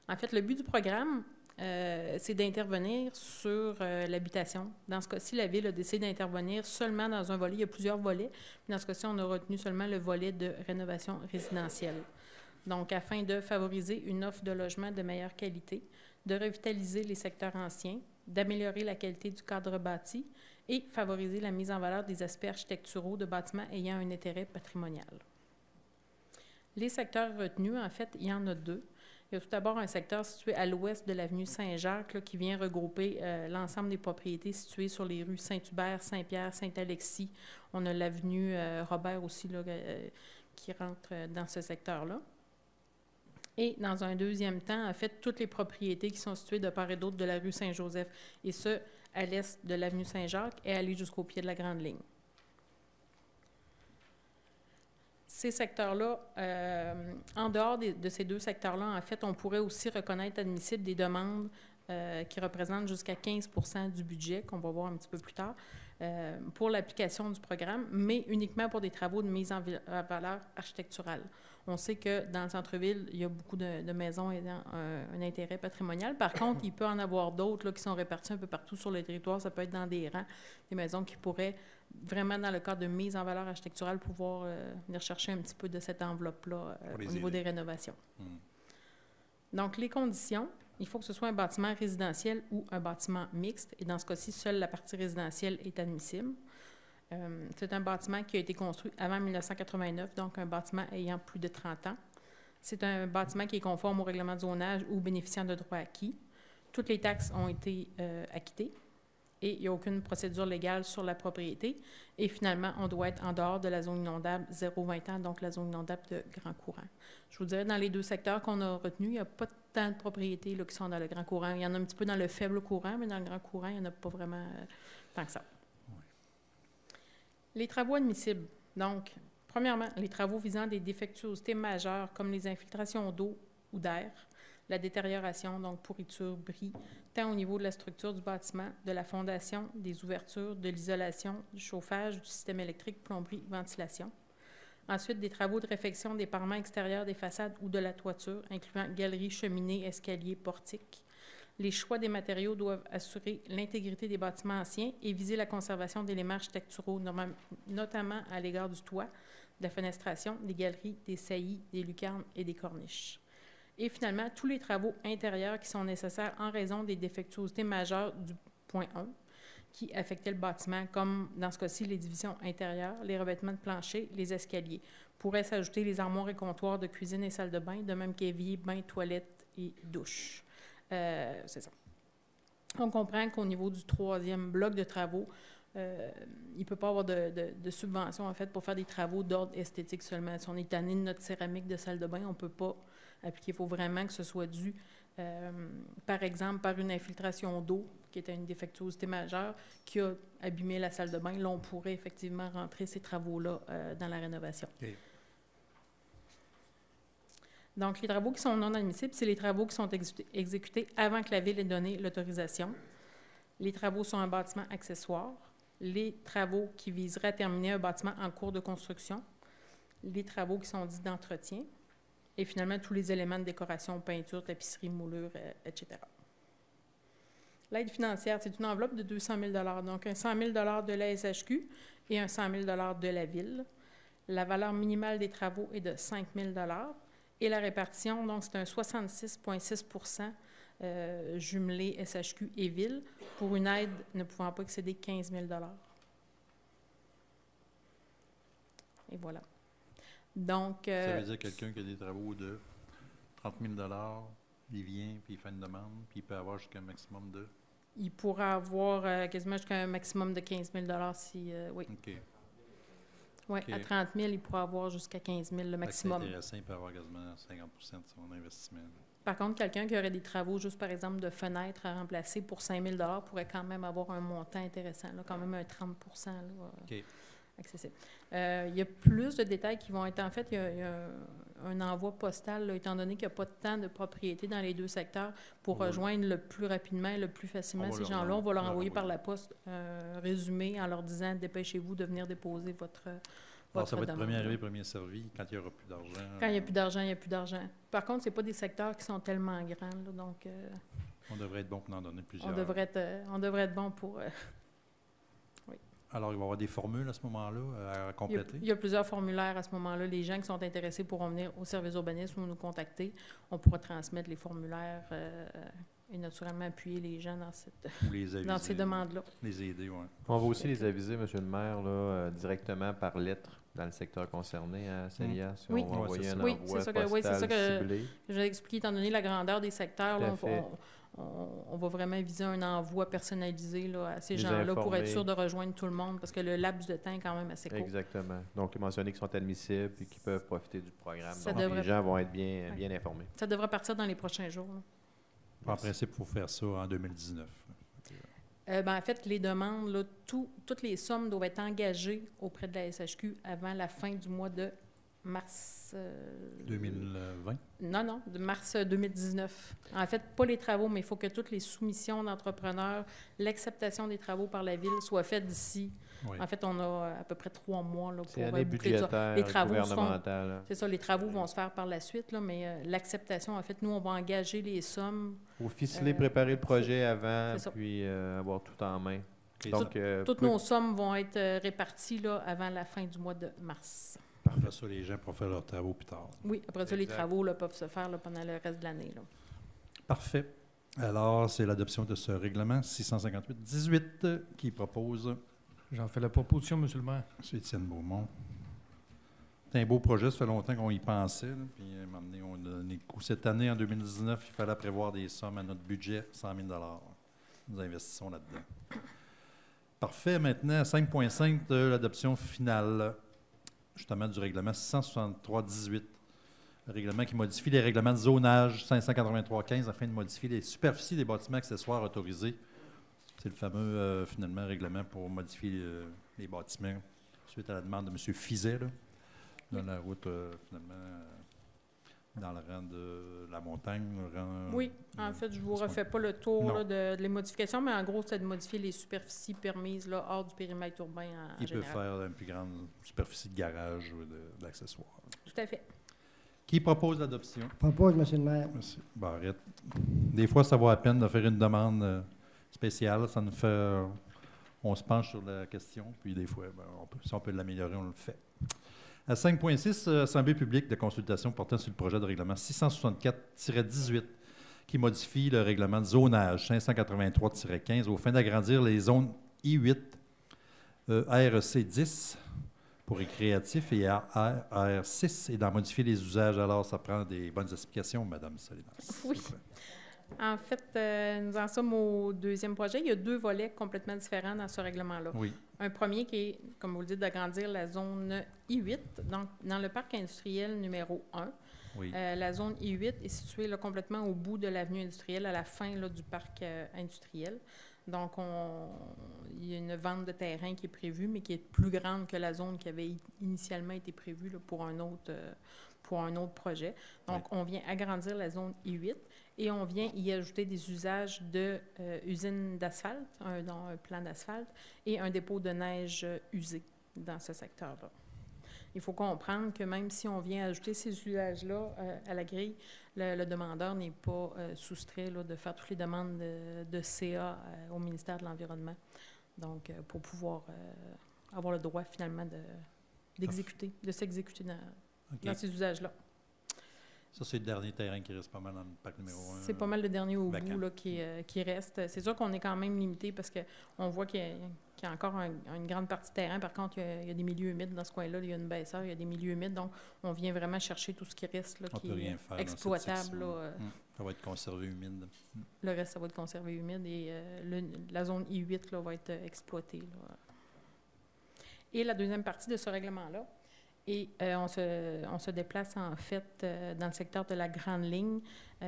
En fait, le but du programme, c'est d'intervenir sur l'habitation. Dans ce cas-ci, la Ville a décidé d'intervenir seulement dans un volet. Il y a plusieurs volets. Dans ce cas-ci, on a retenu seulement le volet de rénovation résidentielle. Donc, afin de favoriser une offre de logement de meilleure qualité, de revitaliser les secteurs anciens, d'améliorer la qualité du cadre bâti et favoriser la mise en valeur des aspects architecturaux de bâtiments ayant un intérêt patrimonial. Les secteurs retenus, en fait, il y en a deux. Il y a tout d'abord un secteur situé à l'ouest de l'avenue Saint-Jacques là, qui vient regrouper l'ensemble des propriétés situées sur les rues Saint-Hubert, Saint-Pierre, Saint-Alexis. On a l'avenue Robert aussi là, qui rentre dans ce secteur-là. Et dans un deuxième temps, en fait, toutes les propriétés qui sont situées de part et d'autre de la rue Saint-Joseph, et ce, à l'est de l'avenue Saint-Jacques et aller jusqu'au pied de la Grande Ligne. Ces secteurs-là, en dehors de ces deux secteurs-là, en fait, on pourrait aussi reconnaître admissibles des demandes qui représentent jusqu'à 15 % du budget, qu'on va voir un petit peu plus tard, pour l'application du programme, mais uniquement pour des travaux de mise en valeur architecturale. On sait que dans le centre-ville, il y a beaucoup de maisons ayant un intérêt patrimonial. Par contre, il peut en avoir d'autres là, qui sont réparties un peu partout sur le territoire. Ça peut être dans des rangs, des maisons qui pourraient vraiment, dans le cadre de mise en valeur architecturale, pouvoir venir chercher un petit peu de cette enveloppe-là au niveau des rénovations. Donc, les conditions, il faut que ce soit un bâtiment résidentiel ou un bâtiment mixte. Et dans ce cas-ci, seule la partie résidentielle est admissible. C'est un bâtiment qui a été construit avant 1989, donc un bâtiment ayant plus de 30 ans. C'est un bâtiment qui est conforme au règlement de zonage ou bénéficiant de droits acquis. Toutes les taxes ont été acquittées et il n'y a aucune procédure légale sur la propriété. Et finalement, on doit être en dehors de la zone inondable 0-20 ans, donc la zone inondable de grand courant. Je vous dirais, dans les deux secteurs qu'on a retenus, il n'y a pas tant de propriétés là, qui sont dans le grand courant. Il y en a un petit peu dans le faible courant, mais dans le grand courant, il n'y en a pas vraiment tant que ça. Les travaux admissibles. Donc, premièrement, les travaux visant des défectuosités majeures comme les infiltrations d'eau ou d'air, la détérioration, donc pourriture, bris, tant au niveau de la structure du bâtiment, de la fondation, des ouvertures, de l'isolation, du chauffage, du système électrique, plomberie, ventilation. Ensuite, des travaux de réfection des parements extérieurs des façades ou de la toiture, incluant galeries, cheminées, escaliers, portiques. Les choix des matériaux doivent assurer l'intégrité des bâtiments anciens et viser la conservation d'éléments architecturaux, notamment à l'égard du toit, de la fenestration, des galeries, des saillies, des lucarnes et des corniches. Et finalement, tous les travaux intérieurs qui sont nécessaires en raison des défectuosités majeures du point 1 qui affectaient le bâtiment, comme dans ce cas-ci les divisions intérieures, les revêtements de plancher, les escaliers. Pourraient s'ajouter les armoires et comptoirs de cuisine et salle de bain, de même qu'évier, bain, toilette et douche. C'est ça. On comprend qu'au niveau du troisième bloc de travaux, il ne peut pas y avoir de subvention, en fait, pour faire des travaux d'ordre esthétique seulement. Si on est tanné de notre céramique de salle de bain, on ne peut pas appliquer. Il faut vraiment que ce soit dû, par exemple, par une infiltration d'eau, qui était une défectuosité majeure, qui a abîmé la salle de bain. Là, on pourrait effectivement rentrer ces travaux-là dans la rénovation. Okay. Donc, les travaux qui sont non admissibles, c'est les travaux qui sont exécutés avant que la Ville ait donné l'autorisation. Les travaux sur un bâtiment accessoire. Les travaux qui viseraient à terminer un bâtiment en cours de construction. Les travaux qui sont dits d'entretien. Et finalement, tous les éléments de décoration, peinture, tapisserie, moulure, etc. L'aide financière, c'est une enveloppe de 200 000 $, donc un 100 000 $ de la SHQ et un 100 000 $ de la Ville. La valeur minimale des travaux est de 5 000 et la répartition, donc, c'est un 66,6 jumelé SHQ et Ville pour une aide ne pouvant pas excéder 15 000 Et voilà. Donc... ça veut dire quelqu'un qui a des travaux de 30 000 il vient, puis il fait une demande, puis il peut avoir jusqu'à un maximum de... Il pourra avoir quasiment jusqu'à un maximum de 15 000 si... oui. OK. Oui, OK. à 30 000, il pourra avoir jusqu'à 15 000 le maximum. C'est intéressant, il peut avoir quasiment 50 % de son investissement. Par contre, quelqu'un qui aurait des travaux, juste par exemple de fenêtres à remplacer pour 5 000 pourrait quand même avoir un montant intéressant, là, quand même un 30 là, OK. accessible. Il y a plus de détails qui vont être... En fait, il y a un envoi postal, là, étant donné qu'il n'y a pas tant de propriétés dans les deux secteurs, pour rejoindre le plus rapidement et le plus facilement ces gens-là. On va leur envoyer par la poste un résumé en leur disant « Dépêchez-vous de venir déposer votre Alors, ça va être demande. premier arrivé, premier servi, quand il n'y aura plus d'argent. Quand il n'y a plus d'argent, il n'y a plus d'argent. Par contre, ce n'est pas des secteurs qui sont tellement grands, là, donc... on devrait être bon pour en donner plusieurs. On devrait être bon pour... oui. Alors, il va y avoir des formules à ce moment-là à compléter? Il y a plusieurs formulaires à ce moment-là. Les gens qui sont intéressés pourront venir au service urbanisme ou nous contacter. On pourra transmettre les formulaires et naturellement appuyer les gens dans ces demandes-là. Les aider, oui. On va aussi les aviser, M. le maire, là, directement par lettre dans le secteur concerné à Célia. Si oui. on va envoyer un oui, envoi c'est postal ça que ciblé. j'ai expliqué, étant donné la grandeur des secteurs. Là, on va vraiment viser un envoi personnalisé là, à ces gens-là pour être sûr de rejoindre tout le monde, parce que le laps de temps est quand même assez court. Exactement. Donc, mentionner qu'ils sont admissibles et qu'ils peuvent profiter du programme. Ça Donc, les gens vont être bien informés. Ça devrait partir dans les prochains jours. En principe, il faut faire ça en 2019. En fait, les demandes, là, toutes les sommes doivent être engagées auprès de la SHQ avant la fin du mois de mars... 2020? Non, de mars 2019. En fait, pas les travaux, mais il faut que toutes les soumissions d'entrepreneurs, l'acceptation des travaux par la Ville soient faites d'ici. Oui. En fait, on a à peu près 3 mois là, pour boucler ça. Les travaux c'est ça, les travaux vont se faire par la suite, là, mais l'acceptation, en fait, nous, on va engager les sommes. Il faut ficeler, préparer le projet avant, puis avoir tout en main. Donc, toutes nos sommes vont être réparties là, avant la fin du mois de mars. Après ça, les gens pourront faire leurs travaux plus tard. Oui, après ça, les travaux là, peuvent se faire là, pendant le reste de l'année. Parfait. Alors, c'est l'adoption de ce règlement 658-18 qui propose... J'en fais la proposition, M. le maire. M. Étienne Beaumont. C'est un beau projet, ça fait longtemps qu'on y pensait. Là, puis, à un moment donné, on a donné le coup. Cette année, en 2019, il fallait prévoir des sommes à notre budget, 100 000 $. Nous investissons là-dedans. Parfait. Maintenant, 5.5 de l'adoption finale, justement, du règlement 663-18. Le règlement qui modifie les règlements de zonage 583-15 afin de modifier les superficies des bâtiments accessoires autorisés. C'est le fameux, finalement, règlement pour modifier les bâtiments suite à la demande de M. Fizet, là, dans la route, finalement, dans le rang de la montagne. Oui, en fait, je ne vous refais pas le tour là, de les modifications, mais en gros, c'est de modifier les superficies permises là, hors du périmètre urbain en général. Il peut faire une plus grande superficie de garage ou d'accessoires. Tout à fait. Qui propose l'adoption? Propose, M. le maire. Merci. Barrette. Des fois, ça vaut la peine de faire une demande spéciale. Ça nous fait... on se penche sur la question, puis des fois, si on peut l'améliorer, on le fait. À 5.6, Assemblée publique de consultation portant sur le projet de règlement 664-18 qui modifie le règlement de zonage 583-15 aux fins d'agrandir les zones I8, REC 10 pour récréatif et AR6 et d'en modifier les usages. Alors, ça prend des bonnes explications, Mme Salinas. Oui. En fait, nous en sommes au deuxième projet. Il y a 2 volets complètement différents dans ce règlement-là. Oui. Un premier qui est, comme vous le dites, d'agrandir la zone I8, donc dans le parc industriel numéro 1. Oui. La zone I8 est située là, complètement au bout de l'avenue industrielle, à la fin là, du parc industriel. Donc, il y a une vente de terrain qui est prévue, mais qui est plus grande que la zone qui avait initialement été prévue là, pour un autre projet. Donc, oui. On vient agrandir la zone I8 et on vient y ajouter des usages de usine d'asphalte, un plan d'asphalte et un dépôt de neige usé dans ce secteur-là. Il faut comprendre que même si on vient ajouter ces usages-là à la grille, le demandeur n'est pas soustrait là, de faire toutes les demandes de CA au ministère de l'Environnement. Donc, pour pouvoir avoir le droit finalement d'exécuter, de s'exécuter dans OK. ces usages-là. Ça, c'est le dernier terrain qui reste pas mal dans le parc numéro 1. C'est pas mal le dernier au vacant. bout là, qui reste. C'est sûr qu'on est quand même limité parce qu'on voit qu'il y a encore une grande partie de terrain. Par contre, il y a des milieux humides dans ce coin-là. Il y a une baisseur, il y a des milieux humides. Donc, on vient vraiment chercher tout ce qui reste, là, On qui peut rien est faire dans cette exploitable. section. Là, Ça va être conservé humide. Le reste, ça va être conservé humide et la zone I8 là, va être exploitée. Là. Et la deuxième partie de ce règlement-là, et on se déplace en fait dans le secteur de la Grande Ligne,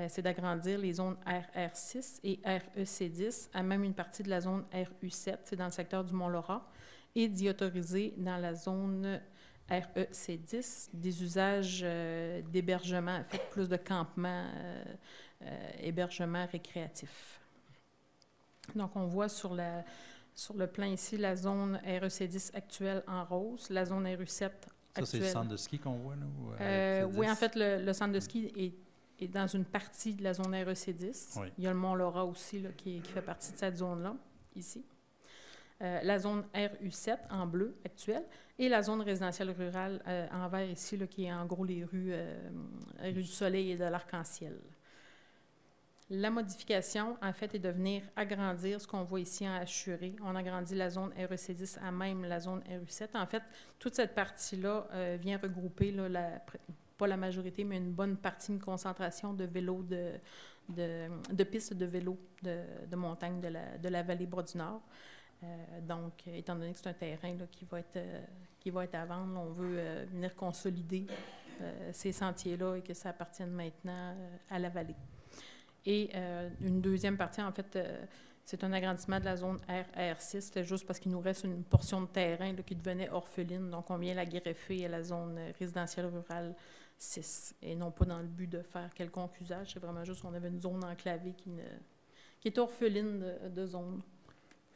c'est d'agrandir les zones RR6 et REC10 à même une partie de la zone RU7, c'est dans le secteur du Mont-Laurent, et d'y autoriser dans la zone REC10 des usages d'hébergement, en fait plus de campements, hébergement récréatif. Donc on voit sur le plan ici la zone REC10 actuelle en rose, la zone RU7 ça, c'est le centre de ski qu'on voit, là? Ou, oui, en fait, le centre de ski est dans une partie de la zone REC10. Oui. Il y a le Mont-Laurent aussi là, qui fait partie de cette zone-là, ici. La zone RU7 en bleu actuelle et la zone résidentielle rurale en vert ici, là, qui est en gros les rues du Soleil et de l'Arc-en-Ciel. La modification, en fait, est de venir agrandir ce qu'on voit ici en hachuré. On agrandit la zone REC10 à même la zone RU7. En fait, toute cette partie-là vient regrouper, là, pas la majorité, mais une bonne partie, une concentration de vélos, de pistes de vélos de montagne de la vallée Bras-du-Nord. Donc, étant donné que c'est un terrain là, qui va être à vendre, on veut venir consolider ces sentiers-là et que ça appartienne maintenant à la vallée. Et une deuxième partie, en fait, c'est un agrandissement de la zone RR6. C'était juste parce qu'il nous reste une portion de terrain là, qui devenait orpheline. Donc, on vient la greffer à la zone résidentielle rurale 6. Et non pas dans le but de faire quelconque usage. C'est vraiment juste qu'on avait une zone enclavée qui est orpheline de zone.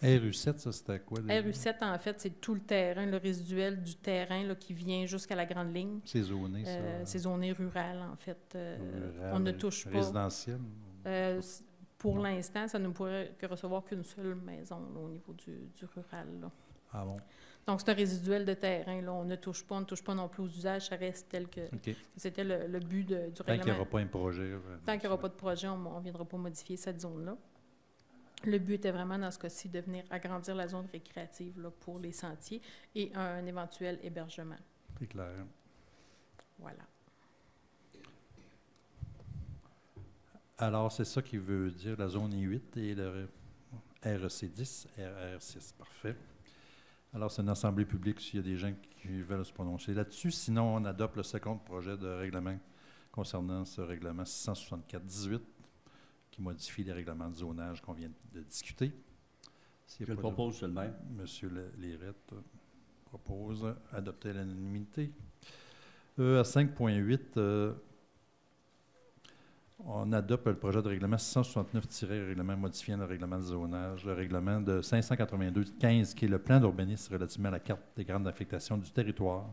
RU7, ça, c'était quoi? RU7, en fait, c'est tout le terrain, le résiduel du terrain là, qui vient jusqu'à la Grande Ligne. C'est zoné, ça? C'est zoné rural, en fait. Rural, on ne touche pas. Résidentiel? Pour l'instant, ça ne pourrait que recevoir qu'une seule maison là, au niveau du rural. Là. Ah bon? Donc, c'est un résiduel de terrain. Là. On ne touche pas non plus aux usages. Ça reste tel que c'était le but du règlement. Tant qu'il n'y aura pas un projet. Tant qu'il n'y aura pas de projet, on ne viendra pas modifier cette zone-là. Le but était vraiment, dans ce cas-ci, de venir agrandir la zone récréative là, pour les sentiers et un éventuel hébergement. C'est clair. Voilà. Alors, c'est ça qui veut dire la zone I8 et le REC10, RR6. Parfait. Alors, c'est une assemblée publique s'il y a des gens qui veulent se prononcer là-dessus. Sinon, on adopte le second projet de règlement concernant ce règlement 664-18 qui modifie les règlements de zonage qu'on vient de discuter. Je le propose seulement. Monsieur Lérette propose adopter à l'unanimité. À 5.8, on adopte le projet de règlement 669-règlement modifiant le règlement de zonage, le règlement de 582-15 qui est le plan d'urbanisme relativement à la carte des grandes affectations du territoire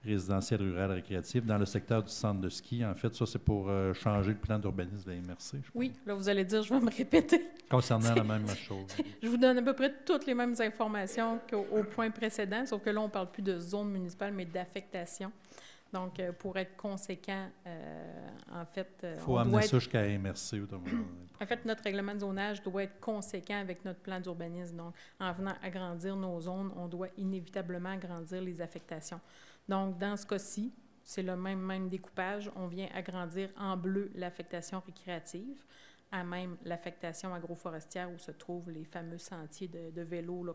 résidentiel, rural, récréatif dans le secteur du centre de ski. En fait, ça, c'est pour changer le plan d'urbanisme de la MRC. Oui, là, vous allez dire, je vais me répéter. Concernant la même chose. Je vous donne à peu près toutes les mêmes informations qu'au point précédent, sauf que là, on ne parle plus de zone municipale, mais d'affectation. Donc, pour être conséquent, en fait... Il faut amener ça jusqu'à la MRC. En fait, notre règlement de zonage doit être conséquent avec notre plan d'urbanisme. Donc, en venant agrandir nos zones, on doit inévitablement agrandir les affectations. Donc, dans ce cas-ci, c'est le même découpage. On vient agrandir en bleu l'affectation récréative, à même l'affectation agroforestière où se trouvent les fameux sentiers de vélo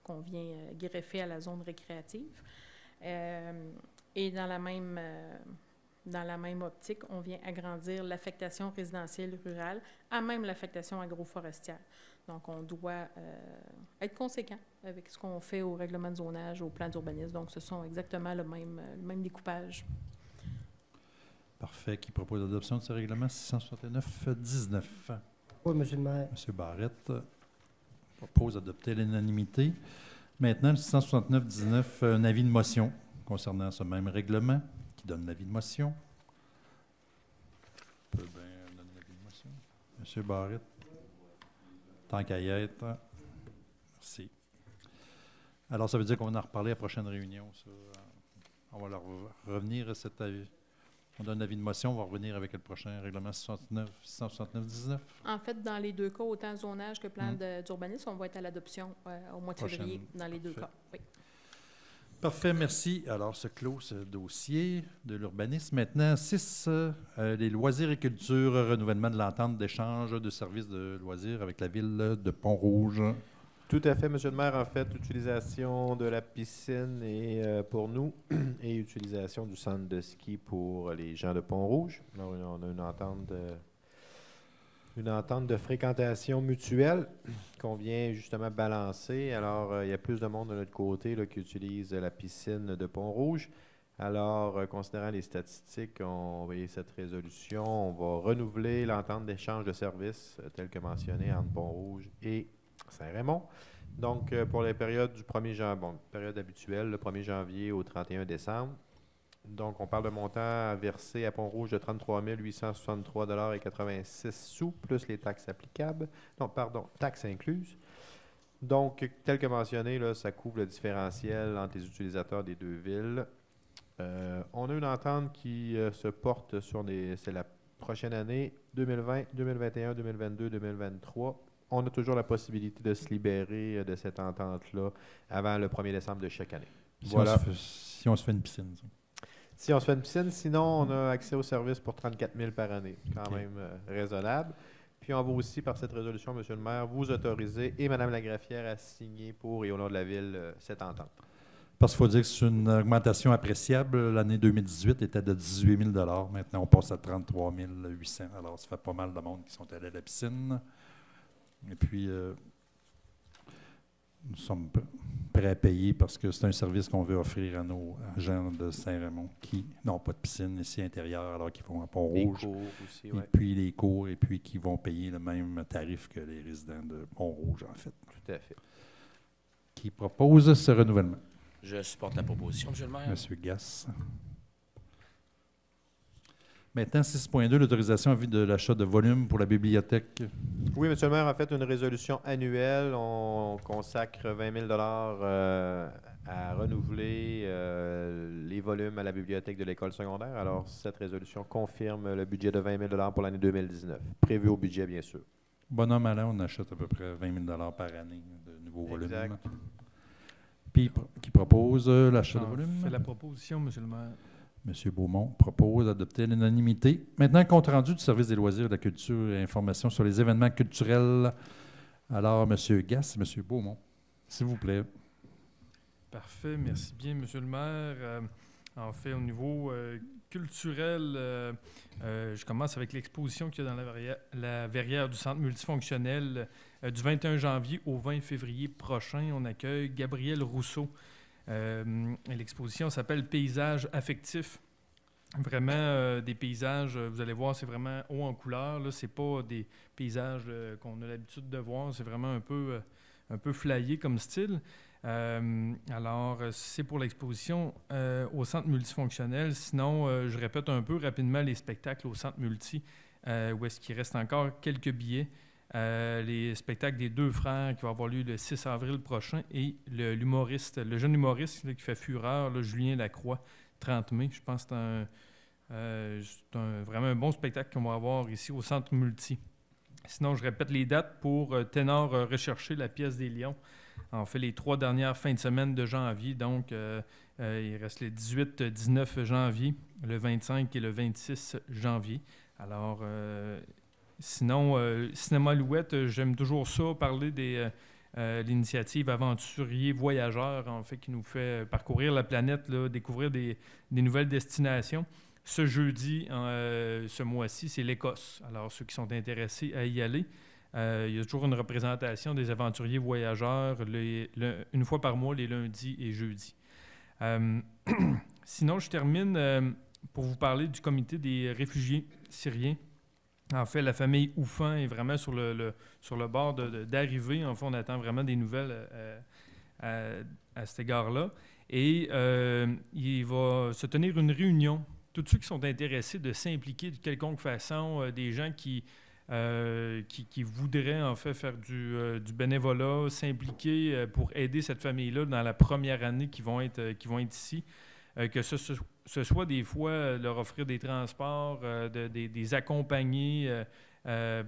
qu'on vient greffer à la zone récréative. Et dans la même optique, on vient agrandir l'affectation résidentielle rurale à même l'affectation agroforestière. Donc, on doit être conséquent avec ce qu'on fait au règlement de zonage, au plan d'urbanisme. Donc, ce sont exactement le même découpage. Parfait. Qui propose l'adoption de ce règlement 669-19? Oui, M. le maire. M. Barrette propose d'adopter à l'unanimité. Maintenant, le 669-19, un avis de motion concernant ce même règlement. Qui donne l'avis de motion? On peut bien donner l'avis de motion. M. Barrette. Tant qu'à y être. Merci. Alors, ça veut dire qu'on va en reparler à la prochaine réunion, ça. On va leur revenir à cet avis. On donne un avis de motion, on va revenir avec le prochain règlement 669-19. En fait, dans les deux cas, autant zonage que plan d'urbanisme, on va être à l'adoption au mois de février dans les deux cas. Oui. Parfait, merci. Alors, se clôt ce dossier de l'urbanisme. Maintenant, 6, les loisirs et culture, renouvellement de l'entente d'échange de services de loisirs avec la ville de Pont-Rouge. Tout à fait, M. le maire. En fait, utilisation de la piscine et, pour nous et utilisation du centre de ski pour les gens de Pont-Rouge. Alors, on a une entente de fréquentation mutuelle qu'on vient justement balancer. Alors, il y a plus de monde de notre côté là, qui utilise la piscine de Pont-Rouge. Alors, considérant les statistiques, on va cette résolution. On va renouveler l'entente d'échange de services telle que mentionnée entre Pont-Rouge et Saint-Raymond. Donc, pour les périodes du 1er janvier, période habituelle, le 1er janvier au 31 décembre. Donc, on parle de montant versé à Pont-Rouge de 33 863,86 $, plus les taxes applicables. Non, pardon, taxes incluses. Donc, tel que mentionné, là, ça couvre le différentiel entre les utilisateurs des deux villes. On a une entente qui se porte sur c'est la prochaine année, 2020, 2021, 2022, 2023. On a toujours la possibilité de se libérer de cette entente-là avant le 1er décembre de chaque année. Voilà. Si on se fait une piscine. Ça. Si on se fait une piscine, sinon on a accès au service pour 34 000 par année. Quand même raisonnable. Puis on va aussi, par cette résolution, M. le maire, vous autoriser et Mme Lagraffière à signer pour et au nom de la ville cette entente. Parce qu'il faut dire que c'est une augmentation appréciable. L'année 2018 était de 18 000 $. Maintenant, on passe à 33 800 $. Alors, ça fait pas mal de monde qui sont allés à la piscine. Et puis, nous sommes prêts à payer parce que c'est un service qu'on veut offrir à nos agents de Saint-Raymond qui n'ont pas de piscine ici intérieure alors qu'ils vont à Pont-Rouge. Les cours aussi, et puis les cours, et puis qui vont payer le même tarif que les résidents de Pont-Rouge, en fait. Tout à fait. Qui propose ce renouvellement? Je supporte la proposition, M. le maire. M. Gass. Maintenant, 6.2, l'autorisation à vue de l'achat de volume pour la bibliothèque. Oui, M. le maire, en fait, une résolution annuelle. On consacre 20 000 $ à renouveler les volumes à la bibliothèque de l'école secondaire. Alors, cette résolution confirme le budget de 20 000 $ pour l'année 2019, prévu au budget, bien sûr. Bonhomme à l'an, on achète à peu près 20 000 $ par année de nouveaux volumes. Exact. Puis, qui propose l'achat de volume? Fait la proposition, M. le maire. M. Beaumont propose d'adopter à l'unanimité. Maintenant, compte rendu du service des loisirs, de la culture et information sur les événements culturels. Alors, M. Gass et M. Beaumont, s'il vous plaît. Parfait. Merci bien, M. le maire. En fait, au niveau culturel, je commence avec l'exposition qu'il y a dans la verrière du centre multifonctionnel du 21 janvier au 20 février prochain. On accueille Gabriel Rousseau. L'exposition s'appelle « Paysages affectifs ». Vraiment des paysages, vous allez voir, c'est vraiment haut en couleur. Ce n'est pas des paysages qu'on a l'habitude de voir. C'est vraiment un peu flyé comme style. Alors, c'est pour l'exposition au centre multifonctionnel. Sinon, je répète un peu rapidement les spectacles au centre multi, où est-ce qu'il reste encore quelques billets. Les spectacles des deux frères qui vont avoir lieu le 6 avril prochain et le jeune humoriste là, qui fait fureur, là, Julien Lacroix, 30 mai. Je pense que c'est vraiment un bon spectacle qu'on va avoir ici au Centre Multi. Sinon, je répète les dates pour Ténor rechercher la pièce des Lions. En fait, les 3 dernières fins de semaine de janvier. Donc, il reste le 18-19 janvier, le 25 et le 26 janvier. Alors, sinon, Cinéma Alouette, j'aime toujours ça, parler de l'initiative Aventuriers Voyageurs, en fait, qui nous fait parcourir la planète, là, découvrir des nouvelles destinations. Ce jeudi, ce mois-ci, c'est l'Écosse. Alors, ceux qui sont intéressés à y aller, il y a toujours une représentation des aventuriers voyageurs une fois par mois, les lundis et jeudis. Sinon, je termine pour vous parler du comité des réfugiés syriens. En fait, la famille Oufan est vraiment sur le bord d'arriver. En fait, on attend vraiment des nouvelles à cet égard-là. Et il va se tenir une réunion. Tous ceux qui sont intéressés de s'impliquer de quelconque façon, des gens qui voudraient en fait faire du bénévolat, s'impliquer pour aider cette famille-là dans la première année qu'ils vont être ici. que ce soit des fois leur offrir des transports, des accompagner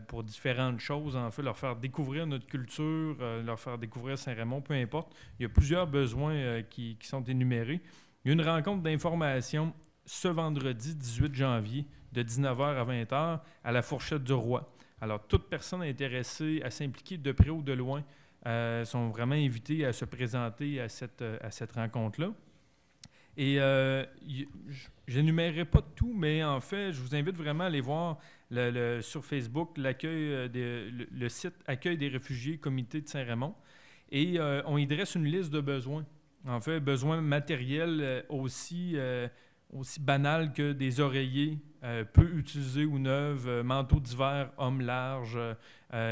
pour différentes choses, en fait, leur faire découvrir notre culture, leur faire découvrir Saint-Raymond, peu importe. Il y a plusieurs besoins qui sont énumérés. Il y a une rencontre d'information ce vendredi 18 janvier de 19h à 20h à la Fourchette du Roi. Alors, toute personne intéressée à s'impliquer de près ou de loin sont vraiment invitées à se présenter à cette rencontre-là. Et je n'énumérerai pas tout, mais en fait, je vous invite vraiment à aller voir sur Facebook le site Accueil des réfugiés, Comité de Saint-Raymond. Et on y dresse une liste de besoins. En fait, besoins matériels aussi banals que des oreillers peu utilisés ou neufs, manteaux d'hiver, hommes larges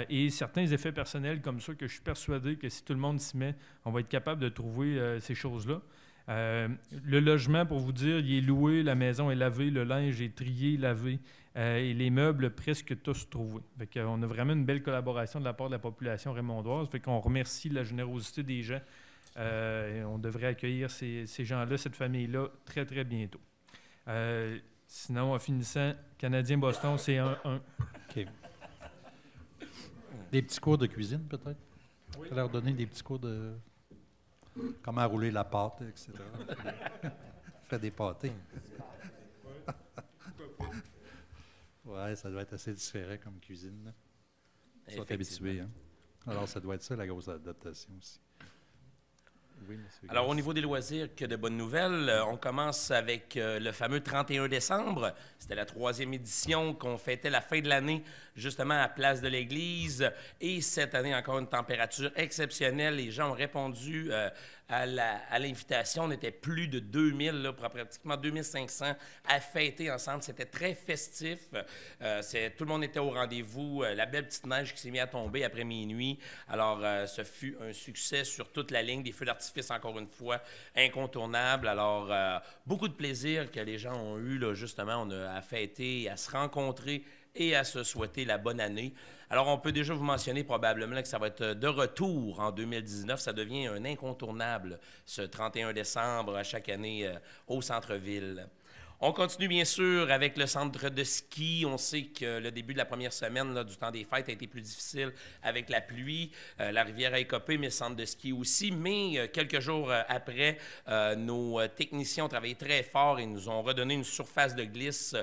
et certains effets personnels comme ça que je suis persuadé que si tout le monde s'y met, on va être capable de trouver ces choses-là. Le logement, pour vous dire, il est loué, la maison est lavée, le linge est trié, lavé et les meubles presque tous trouvés. On a vraiment une belle collaboration de la part de la population raymondoise. On remercie la générosité des gens. Et on devrait accueillir ces gens-là, cette famille-là, très, très bientôt. Sinon, en finissant, Canadien-Boston, c'est 1-1. OK. Des petits cours de cuisine, peut-être? Oui. Leur donner des petits cours de comment rouler la pâte, etc. Faire des pâtés. Oui, ça doit être assez différent comme cuisine. Ils sont habitués. Hein? Alors, ça doit être ça, la grosse adaptation aussi. Oui, monsieur. Alors, au niveau des loisirs, que de bonnes nouvelles. On commence avec le fameux 31 décembre. C'était la 3e édition qu'on fêtait la fin de l'année, justement à la place de l'Église. Et cette année, encore une température exceptionnelle. Les gens ont répondu à l'invitation. On était plus de 2000, là, pratiquement 2500 à fêter ensemble. C'était très festif. Tout le monde était au rendez-vous. La belle petite neige qui s'est mise à tomber après minuit. Alors, ce fut un succès sur toute la ligne. Des feux d'artifice, encore une fois, incontournables. Alors, beaucoup de plaisir que les gens ont eu, là, justement, on a à fêter, à se rencontrer et à se souhaiter la bonne année. Alors, on peut déjà vous mentionner probablement que ça va être de retour en 2019. Ça devient un incontournable, ce 31 décembre, à chaque année au centre-ville. On continue bien sûr avec le centre de ski. On sait que le début de la première semaine là, du temps des fêtes a été plus difficile avec la pluie. La rivière a écopé, mais le centre de ski aussi. Mais quelques jours après, nos techniciens ont travaillé très fort et nous ont redonné une surface de glisse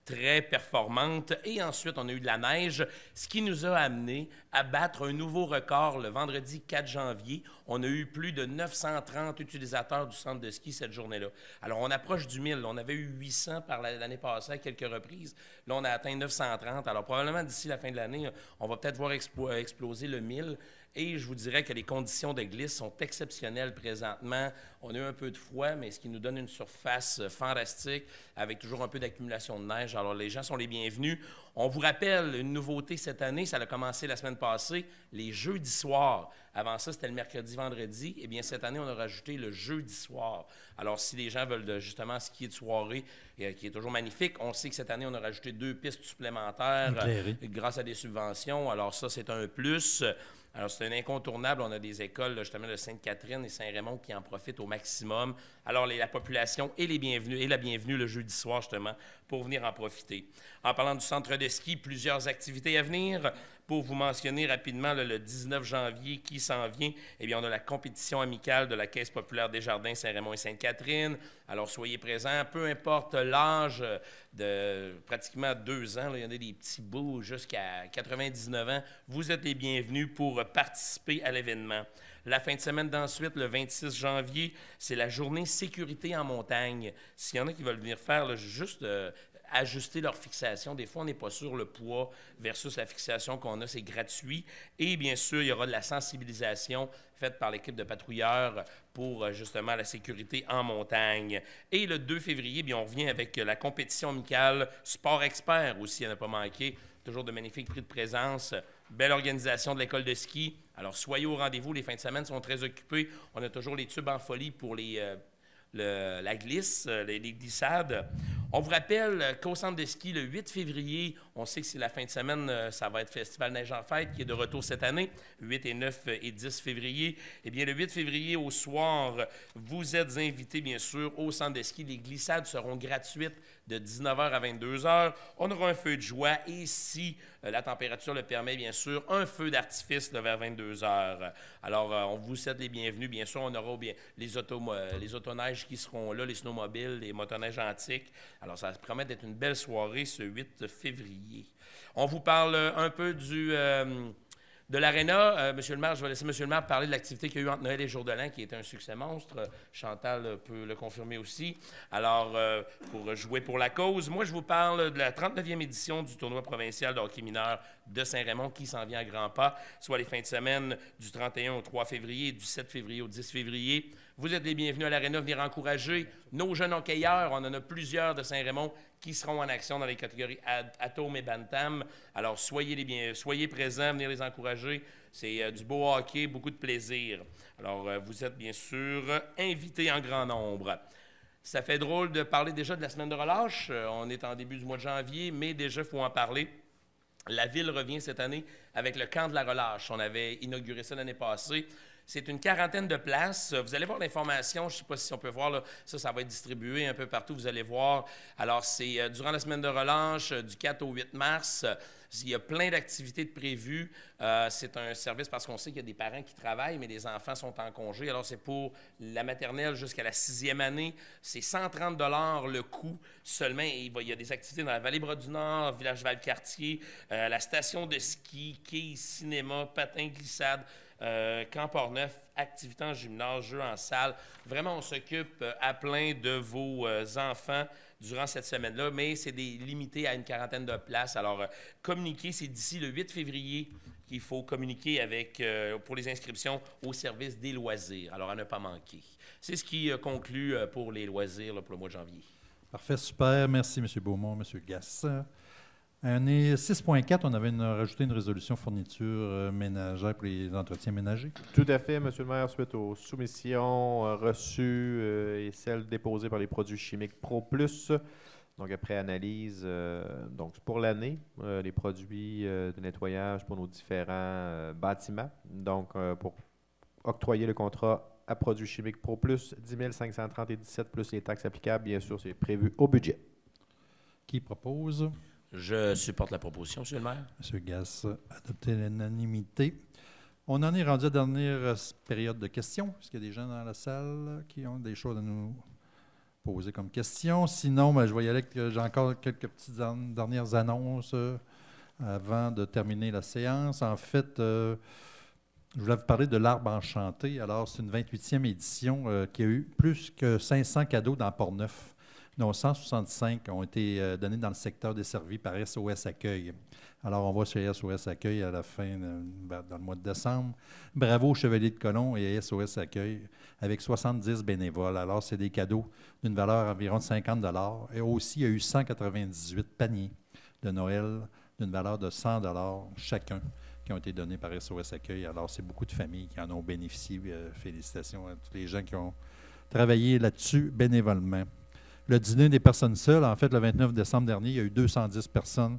très performante. Et ensuite, on a eu de la neige, ce qui nous a amené à battre un nouveau record le vendredi 4 janvier. On a eu plus de 930 utilisateurs du centre de ski cette journée-là. Alors, on approche du 1000. On avait eu 800 par l'année passée à quelques reprises. Là, on a atteint 930. Alors, probablement, d'ici la fin de l'année, on va peut-être voir exploser le 1000. Et je vous dirais que les conditions de glisse sont exceptionnelles présentement. On a eu un peu de froid, mais ce qui nous donne une surface fantastique avec toujours un peu d'accumulation de neige. Alors, les gens sont les bienvenus. On vous rappelle une nouveauté cette année, ça a commencé la semaine passée, les jeudis soirs. Avant ça, c'était le mercredi, vendredi. Eh bien, cette année, on a rajouté le jeudi soir. Alors, si les gens veulent justement skier de soirée, qui est toujours magnifique, on sait que cette année, on a rajouté 2 pistes supplémentaires grâce à des subventions. Alors, ça, c'est un plus. Alors, c'est un incontournable. On a des écoles, justement, de Sainte-Catherine et Saint-Raymond qui en profitent au maximum. Alors, la population est la bienvenue le jeudi soir, justement, pour venir en profiter. En parlant du centre de ski, plusieurs activités à venir. Pour vous mentionner rapidement, le 19 janvier qui s'en vient, eh bien, on a la compétition amicale de la Caisse populaire des Jardins Saint-Raymond et Sainte-Catherine. Alors, soyez présents, peu importe l'âge, de pratiquement 2 ans, là, il y en a des petits bouts jusqu'à 99 ans. Vous êtes les bienvenus pour participer à l'événement. La fin de semaine d'ensuite, le 26 janvier, c'est la journée sécurité en montagne. S'il y en a qui veulent venir faire là, juste ajuster leur fixation. Des fois, on n'est pas sûr le poids versus la fixation qu'on a, c'est gratuit. Et bien sûr, il y aura de la sensibilisation faite par l'équipe de patrouilleurs pour justement la sécurité en montagne. Et le 2 février, bien, on revient avec la compétition amicale Sport Expert aussi, il n'y en a pas manqué. Toujours de magnifiques prix de présence. Belle organisation de l'école de ski. Alors, soyez au rendez-vous. Les fins de semaine sont très occupées. On a toujours les tubes en folie pour la glisse, les glissades. On vous rappelle qu'au centre de ski, le 8 février, on sait que c'est la fin de semaine, ça va être Festival Neige en Fête qui est de retour cette année, 8 et 9 et 10 février. Eh bien, le 8 février au soir, vous êtes invités, bien sûr, au centre de ski. Les glissades seront gratuites de 19h à 22h. On aura un feu de joie et si la température le permet, bien sûr, un feu d'artifice vers 22h. Alors, on vous souhaite les bienvenus. Bien sûr, on aura les autoneiges qui seront là, les snowmobiles, les motoneiges antiques. Alors, ça promet d'être une belle soirée ce 8 février. On vous parle un peu de l'aréna. Monsieur le maire, je vais laisser Monsieur le maire parler de l'activité qu'il y a eu entre Noël et Jour de l'An, qui était un succès monstre. Chantal peut le confirmer aussi. Alors, pour jouer pour la cause, moi, je vous parle de la 39e édition du tournoi provincial de hockey mineur de Saint-Raymond qui s'en vient à grands pas, soit les fins de semaine du 31 au 3 février et du 7 février au 10 février. Vous êtes les bienvenus à l'aréna, venir encourager nos jeunes hockeyeurs. On en a plusieurs de Saint-Raymond qui seront en action dans les catégories Atome et Bantam. Alors, soyez présents, venez les encourager. C'est du beau hockey, beaucoup de plaisir. Alors, vous êtes bien sûr invités en grand nombre. Ça fait drôle de parler déjà de la semaine de relâche. On est en début du mois de janvier, mais déjà, il faut en parler. La Ville revient cette année avec le camp de la relâche. On avait inauguré ça l'année passée. C'est une quarantaine de places. Vous allez voir l'information, je ne sais pas si on peut voir, là, ça va être distribué un peu partout, vous allez voir. Alors, c'est durant la semaine de relâche, du 4 au 8 mars. Il y a plein d'activités de prévues. C'est un service parce qu'on sait qu'il y a des parents qui travaillent, mais les enfants sont en congé. Alors, c'est pour la maternelle jusqu'à la 6e année. C'est 130 $ le coût seulement. Et il y a des activités dans la Vallée-Bras-du-Nord, Village Valcartier, la station de ski, quai, cinéma, patin glissade, camp Port-Neuf, activités en gymnase, jeux en salle. Vraiment, on s'occupe à plein de vos enfants durant cette semaine-là, mais c'est limité à une quarantaine de places. Alors, communiquez, c'est d'ici le 8 février qu'il faut communiquer avec, pour les inscriptions au service des loisirs. Alors, à ne pas manquer. C'est ce qui conclut pour les loisirs là, pour le mois de janvier. Parfait, super. Merci, M. Beaumont, M. Gass. Année 6.4, on avait rajouté une résolution fourniture ménagère pour les entretiens ménagers. Tout à fait, M. le maire, suite aux soumissions reçues et celles déposées par les produits chimiques Pro Plus. Donc, après analyse, donc pour l'année, les produits de nettoyage pour nos différents bâtiments. Donc, pour octroyer le contrat à produits chimiques Pro Plus, 10 530,17 plus les taxes applicables, bien sûr, c'est prévu au budget. Qui propose? Je supporte la proposition, M. le maire. M. Gass, adopté à l'unanimité. On en est rendu à la dernière période de questions. Est-ce qu'il y a des gens dans la salle qui ont des choses à nous poser comme questions? Sinon, je vais y aller avec, j'ai encore quelques petites dernières annonces avant de terminer la séance. En fait, je voulais vous parler de l'Arbre enchanté. Alors, c'est une 28e édition qui a eu plus que 500 cadeaux dans Port-Neuf, dont 165 ont été donnés dans le secteur desservi par SOS Accueil. Alors, on va chez SOS Accueil à la fin, dans le mois de décembre. Bravo aux Chevaliers de Colomb et à SOS Accueil, avec 70 bénévoles. Alors, c'est des cadeaux d'une valeur environ de 50 $. Et aussi, il y a eu 198 paniers de Noël d'une valeur de 100 $ chacun qui ont été donnés par SOS Accueil. Alors, c'est beaucoup de familles qui en ont bénéficié. Félicitations à tous les gens qui ont travaillé là-dessus bénévolement. Le dîner des personnes seules, en fait, le 29 décembre dernier, il y a eu 210 personnes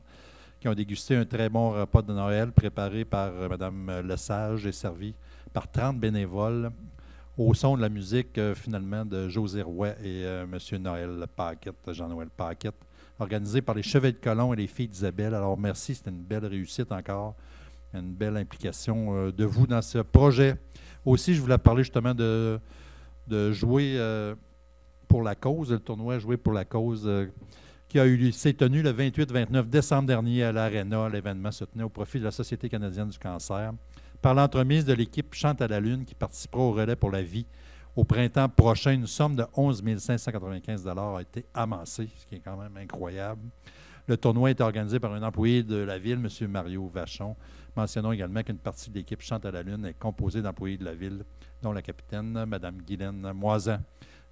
qui ont dégusté un très bon repas de Noël préparé par Mme Lesage et servi par 30 bénévoles au son de la musique, finalement, de José Roy et M. Noël Paquette, Jean-Noël Paquette, organisé par les Chevaliers de Colomb et les Filles d'Isabelle. Alors, merci, c'était une belle réussite encore, une belle implication de vous dans ce projet. Aussi, je voulais parler justement de jouer... pour la cause, le tournoi Jouer pour la cause qui s'est tenu le 28-29 décembre dernier à l'Arena. L'événement se tenait au profit de la Société canadienne du cancer par l'entremise de l'équipe Chante à la Lune qui participera au Relais pour la vie. Au printemps prochain, une somme de 11 595 $ a été amassée, ce qui est quand même incroyable. Le tournoi est organisé par un employé de la Ville, M. Mario Vachon. Mentionnons également qu'une partie de l'équipe Chante à la Lune est composée d'employés de la Ville, dont la capitaine, Mme Guylaine Moisan.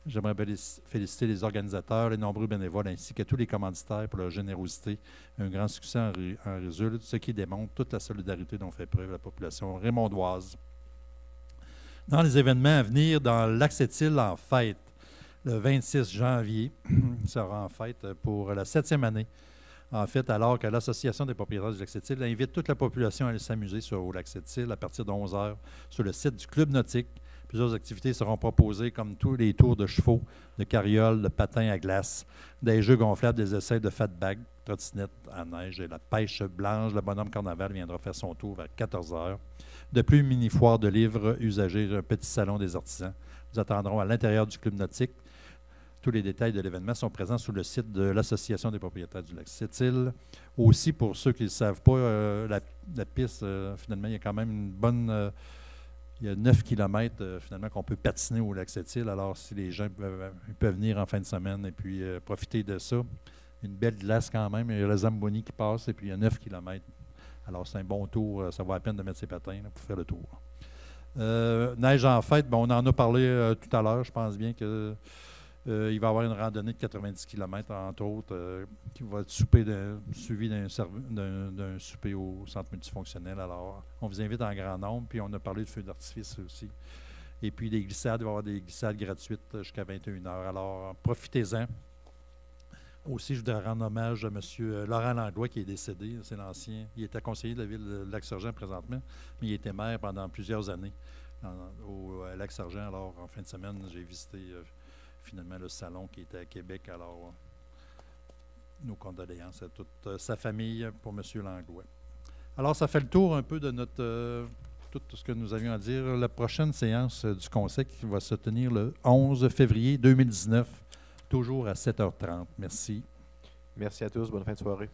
J'aimerais féliciter les organisateurs, les nombreux bénévoles ainsi que tous les commanditaires pour leur générosité. Un grand succès en résulte, ce qui démontre toute la solidarité dont fait preuve la population raymondoise. Dans les événements à venir, dans l'Accès-Île en fête, le 26 janvier sera en fête pour la 7e année. En fait, alors que l'Association des propriétaires du lac Sept-Îles invite toute la population à aller s'amuser au lac Sept-Îles à partir de 11 h sur le site du Club nautique. Plusieurs activités seront proposées comme tous les tours de chevaux, de carrioles, de patins à glace, des jeux gonflables, des essais de fat bag, trottinette à neige et la pêche blanche. Le bonhomme carnaval viendra faire son tour vers 14 h. De plus, une mini-foire de livres usagés, un petit salon des artisans. Nous attendrons à l'intérieur du Club nautique. Tous les détails de l'événement sont présents sur le site de l'Association des propriétaires du lac Sept-Îles. Aussi, pour ceux qui ne le savent pas, la piste, finalement, il y a quand même une bonne... il y a 9 km, finalement, qu'on peut patiner au lac Sept-Îles. Alors, si les gens peuvent venir en fin de semaine et puis profiter de ça, une belle glace quand même. Il y a le Zamboni qui passe et puis il y a 9 km. Alors, c'est un bon tour. Ça vaut la peine de mettre ses patins là, pour faire le tour. Neige en fête, bon, on en a parlé tout à l'heure. Je pense bien que... il va y avoir une randonnée de 90 km, entre autres, qui va être suivie d'un souper au centre multifonctionnel. Alors, on vous invite en grand nombre, puis on a parlé de feux d'artifice aussi. Et puis, des glissades, il va y avoir des glissades gratuites jusqu'à 21 h. Alors, profitez-en. Aussi, je voudrais rendre hommage à M. Laurent Langlois, qui est décédé. C'est l'ancien. Il était conseiller de la ville de Lac-Sargent présentement, mais il était maire pendant plusieurs années au Lac-Sargent. Alors, en fin de semaine, j'ai visité... finalement le salon qui était à Québec. Alors, nos condoléances à toute sa famille pour M. Langlois. Alors, ça fait le tour un peu de tout ce que nous avions à dire. La prochaine séance du Conseil qui va se tenir le 11 février 2019, toujours à 7h30. Merci. Merci à tous. Bonne fin de soirée.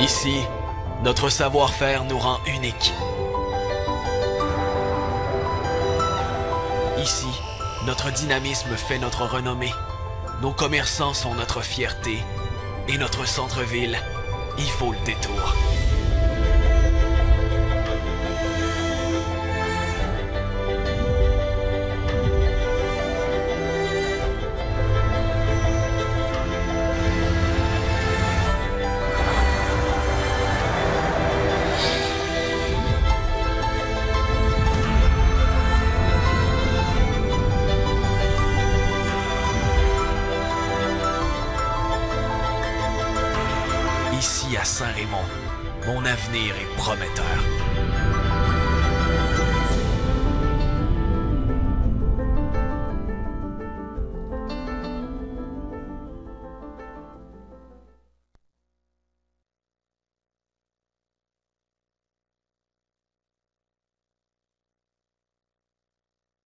Ici, notre savoir-faire nous rend uniques. Ici, notre dynamisme fait notre renommée. Nos commerçants sont notre fierté. Et notre centre-ville, il faut le détour. Ici à Saint-Raymond, mon avenir est prometteur.